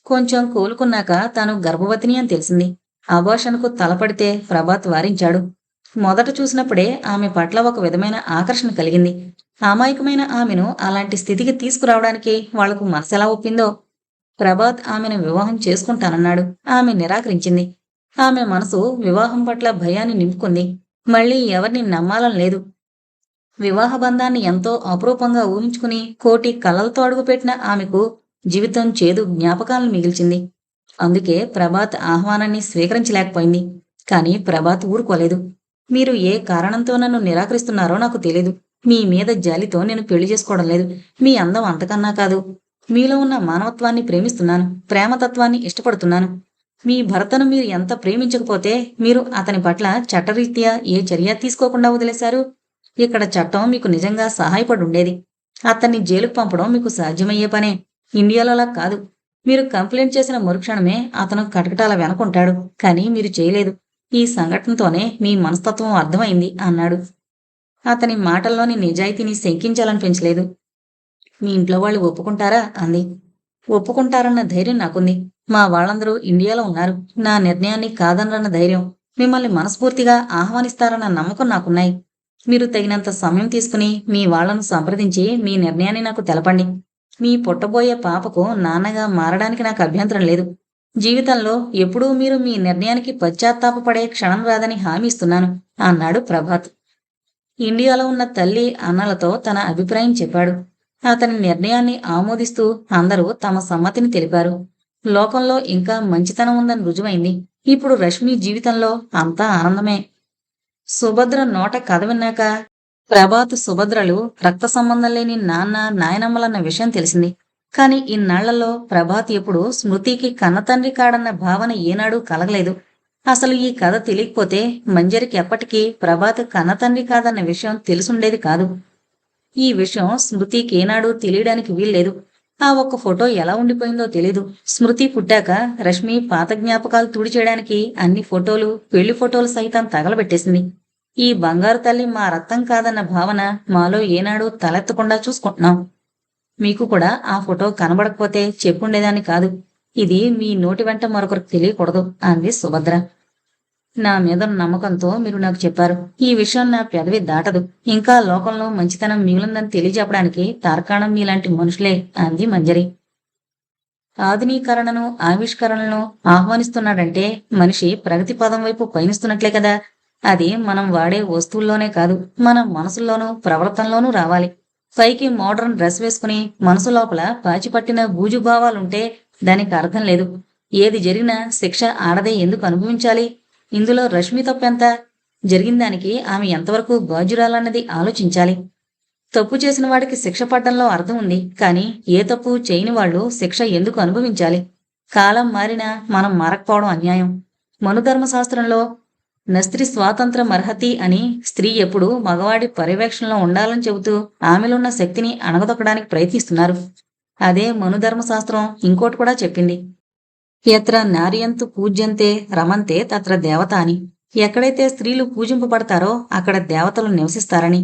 Speaker 1: కొంచెం కోలుకున్నాక తాను గర్భవతిని అని తెలిసింది. అబార్షన్కు తలపడితే ప్రభాత్ వారించాడు. మొదట చూసినప్పుడే ఆమె పట్ల ఒక విధమైన ఆకర్షణ కలిగింది. అమాయకమైన ఆమెను అలాంటి స్థితికి తీసుకురావడానికి వాళ్లకు మనసెలా ఒప్పిందో. ప్రభాత్ ఆమెను వివాహం చేసుకుంటానన్నాడు. ఆమె నిరాకరించింది. ఆమె మనసు వివాహం పట్ల భయాన్ని నింపుకుంది. మళ్లీ ఎవరిని నమ్మాలని లేదు. వివాహ బంధాన్ని ఎంతో అపురూపంగా ఊహించుకుని కోటి కలలతో అడుగుపెట్టిన ఆమెకు జీవితం చేదు జ్ఞాపకాలను మిగిల్చింది. అందుకే ప్రభాత్ ఆహ్వానాన్ని స్వీకరించలేకపోయింది. కానీ ప్రభాత్ ఊరుకోలేదు. మీరు ఏ కారణంతో నన్ను నిరాకరిస్తున్నారో నాకు తెలీదు. మీ మీద జాలితో నేను పెళ్లి చేసుకోవడం లేదు. మీ అందం అంతకన్నా కాదు. మీలో ఉన్న మానవత్వాన్ని ప్రేమిస్తున్నాను. ప్రేమతత్వాన్ని ఇష్టపడుతున్నాను. మీ భర్తను మీరు ఎంత ప్రేమించకపోతే మీరు అతని పట్ల చట్టరీత్యా ఏ చర్య తీసుకోకుండా వదిలేశారు? ఇక్కడ చట్టం మీకు నిజంగా సహాయపడుండేది. అతన్ని జైలుకు పంపడం మీకు సాధ్యమయ్యే పనే. ఇండియాలోలా కాదు. మీరు కంప్లైంట్ చేసిన మరుక్షణమే అతను కటకటాల వెనకుంటాడు. కానీ మీరు చేయలేదు. ఈ సంఘటనతోనే మీ మనస్తత్వం అర్థమైంది అన్నాడు. అతని మాటల్లోని నిజాయితీని శంకించాలనిపించలేదు. మీ ఇంట్లో వాళ్ళు ఒప్పుకుంటారా అంది. ఒప్పుకుంటారన్న ధైర్యం నాకుంది. మా వాళ్ళందరూ ఇండియాలో ఉన్నారు. నా నిర్ణయాన్ని కాదనరన్న ధైర్యం, మిమ్మల్ని మనస్ఫూర్తిగా ఆహ్వానిస్తారన్న నమ్మకం నాకున్నాయి. మీరు తగినంత సమయం తీసుకుని మీ వాళ్లను సంప్రదించి మీ నిర్ణయాన్ని నాకు తెలపండి. మీ పుట్టబోయే పాపకు నాన్నగా మారడానికి నాకు అభ్యంతరం లేదు. జీవితంలో ఎప్పుడూ మీరు మీ నిర్ణయానికి పశ్చాత్తాపపడే క్షణం రాదని హామీ ఇస్తున్నాను అన్నాడు ప్రభాత్. ఇండియాలో ఉన్న తల్లి అన్నలతో తన అభిప్రాయం చెప్పాడు. అతని నిర్ణయాన్ని ఆమోదిస్తూ అందరూ తమ సమ్మతిని తెలిపారు. లోకంలో ఇంకా మంచితనం ఉందని రుజువైంది. ఇప్పుడు రష్మి జీవితంలో అంతా ఆనందమే. సుభద్ర నోట కథ విన్నాక ప్రభాత్ సుభద్రలు రక్త సంబంధం లేని నాన్న నాయనమ్మలన్న విషయం తెలిసింది. కాని ఇన్నాళ్లలో ప్రభాత్ ఎప్పుడు స్మృతికి కన్నతండ్రి కాడన్న భావన ఏనాడూ కలగలేదు. అసలు ఈ కథ తెలియకపోతే మంజరికి ఎప్పటికీ ప్రభాత్ కన్నతండ్రి కాదన్న విషయం తెలుసుండేది కాదు. ఈ విషయం స్మృతికి ఏనాడూ తెలియడానికి వీల్లేదు. ఆ ఒక్క ఫోటో ఎలా ఉండిపోయిందో తెలీదు. స్మృతి పుట్టాక రష్మి పాత జ్ఞాపకాలు తుడిచేయడానికి అన్ని ఫోటోలు, పెళ్లి ఫోటోలు సైతం తగలబెట్టేసింది. ఈ బంగారు తల్లి మా రక్తం కాదన్న భావన మాలో ఏనాడూ తలెత్తకుండా చూసుకుంటున్నాం. మీకు కూడా ఆ ఫోటో కనబడకపోతే చెప్పుండేదాన్ని కాదు. ఇది మీ నోటి వెంట మరొకరికి తెలియకూడదు అంది సుభద్ర. నా మీద నమ్మకంతో మీరు నాకు చెప్పారు. ఈ విషయం నా పెదవి దాటదు. ఇంకా లోకంలో మంచితనం మిగిలిందని తెలియజెప్పడానికి తార్కాణం మీలాంటి మనుషులే అంది మంజరి. ఆధునీకరణను, ఆవిష్కరణలను ఆహ్వానిస్తున్నాడంటే మనిషి ప్రగతి పదం వైపు పయనిస్తున్నట్లే కదా. అది మనం వాడే వస్తువుల్లోనే కాదు, మన మనసుల్లోనూ ప్రవర్తనలోనూ రావాలి. పైకి మోడర్న్ డ్రెస్ వేసుకుని మనసు లోపల పాచిపట్టిన బూజుభావాలుంటే దానికి అర్థం లేదు. ఏది జరిగినా శిక్ష ఆడదే ఎందుకు అనుభవించాలి? ఇందులో రష్మి తప్పెంత? జరిగిన దానికి ఆమె ఎంతవరకు బాధ్యురాలన్నది ఆలోచించాలి. తప్పు చేసిన వాడికి శిక్ష పడ్డంలో అర్థం ఉంది, కానీ ఏ తప్పు చేయని వాళ్ళు శిక్ష ఎందుకు అనుభవించాలి? కాలం మారినా మనం మారకపోవడం అన్యాయం. మనుధర్మశాస్త్రంలో నస్త్రీ స్వాతంత్రం అర్హతి అని స్త్రీ ఎప్పుడూ మగవాడి పర్యవేక్షణలో ఉండాలని చెబుతూ ఆమెలున్న శక్తిని అణగదొక్కడానికి ప్రయత్నిస్తున్నారు. అదే మనుధర్మశాస్త్రం ఇంకోటి కూడా చెప్పింది. యత్ర నార్యంతు పూజ్యంతే రమంతే తత్ర దేవత అని. ఎక్కడైతే స్త్రీలు పూజింపబడతారో అక్కడ దేవతలు నివసిస్తారని.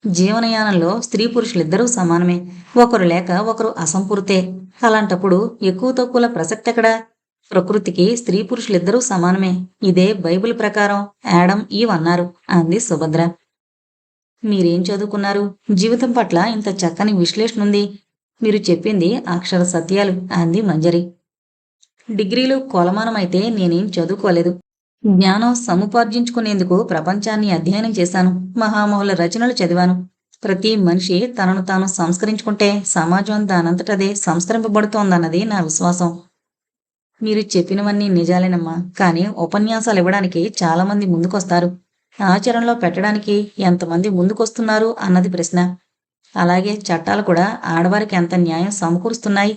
Speaker 1: జీవనయానంలో స్త్రీ పురుషులిద్దరూ సమానమే. ఒకరు లేక ఒకరు అసంపూర్తే. అలాంటప్పుడు ఎక్కువ తక్కువల ప్రసక్తి ఎక్కడా? ప్రకృతికి స్త్రీ పురుషులిద్దరూ సమానమే. ఇదే బైబిల్ ప్రకారం యాడమ్ ఈవ్ అన్నారు అంది సుభద్ర. మీరేం చదువుకున్నారు? జీవితం పట్ల ఇంత చక్కని విశ్లేషణ ఉంది. మీరు చెప్పింది అక్షర సత్యాలు అంది మంజరి. డిగ్రీలు కొలమానమైతే నేనేం చదువుకోలేదు. జ్ఞానం సముపార్జించుకునేందుకు ప్రపంచాన్ని అధ్యయనం చేశాను. మహామహుల రచనలు చదివాను. ప్రతి మనిషి తనను తాను సంస్కరించుకుంటే సమాజం దానంతటదే సంస్కరింపబడుతోందన్నది నా విశ్వాసం. మీరు చెప్పినవన్నీ నిజాలేనమ్మా, కానీ ఉపన్యాసాలు ఇవ్వడానికి చాలామంది ముందుకొస్తారు. ఆచరణలో పెట్టడానికి ఎంతమంది ముందుకొస్తున్నారు అన్నది ప్రశ్న. అలాగే చట్టాలు కూడా ఆడవారికి ఎంత న్యాయం సమకూరుస్తున్నాయి?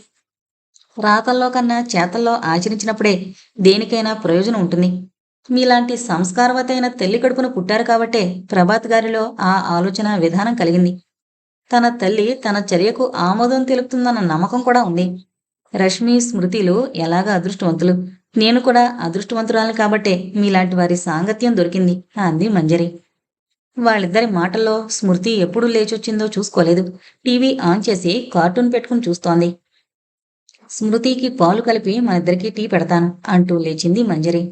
Speaker 1: రాతల్లో కన్నా చేతల్లో ఆచరించినప్పుడే దేనికైనా ప్రయోజనం ఉంటుంది. మీలాంటి సంస్కారవతైన తల్లి కడుపున పుట్టారు కాబట్టే ప్రభాత్ గారిలో ఆ ఆలోచన విధానం కలిగింది. తన తల్లి తన చర్యకు ఆమోదం తెలుపుతుందన్న నమ్మకం కూడా ఉంది. రష్మి, స్మృతిలు ఎలాగా అదృష్టవంతులు. నేను కూడా అదృష్టవంతురాలు కాబట్టే మీలాంటి వారి సాంగత్యం దొరికింది అంది మంజరి. వాళ్ళిద్దరి మాటల్లో స్మృతి ఎప్పుడు లేచొచ్చిందో చూసుకోలేదు. టీవీ ఆన్ చేసి కార్టూన్ పెట్టుకుని చూస్తోంది. స్మృతికి పాలు కలిపి మనిద్దరికీ టీ పెడతాను అంటూ లేచింది మంజరి.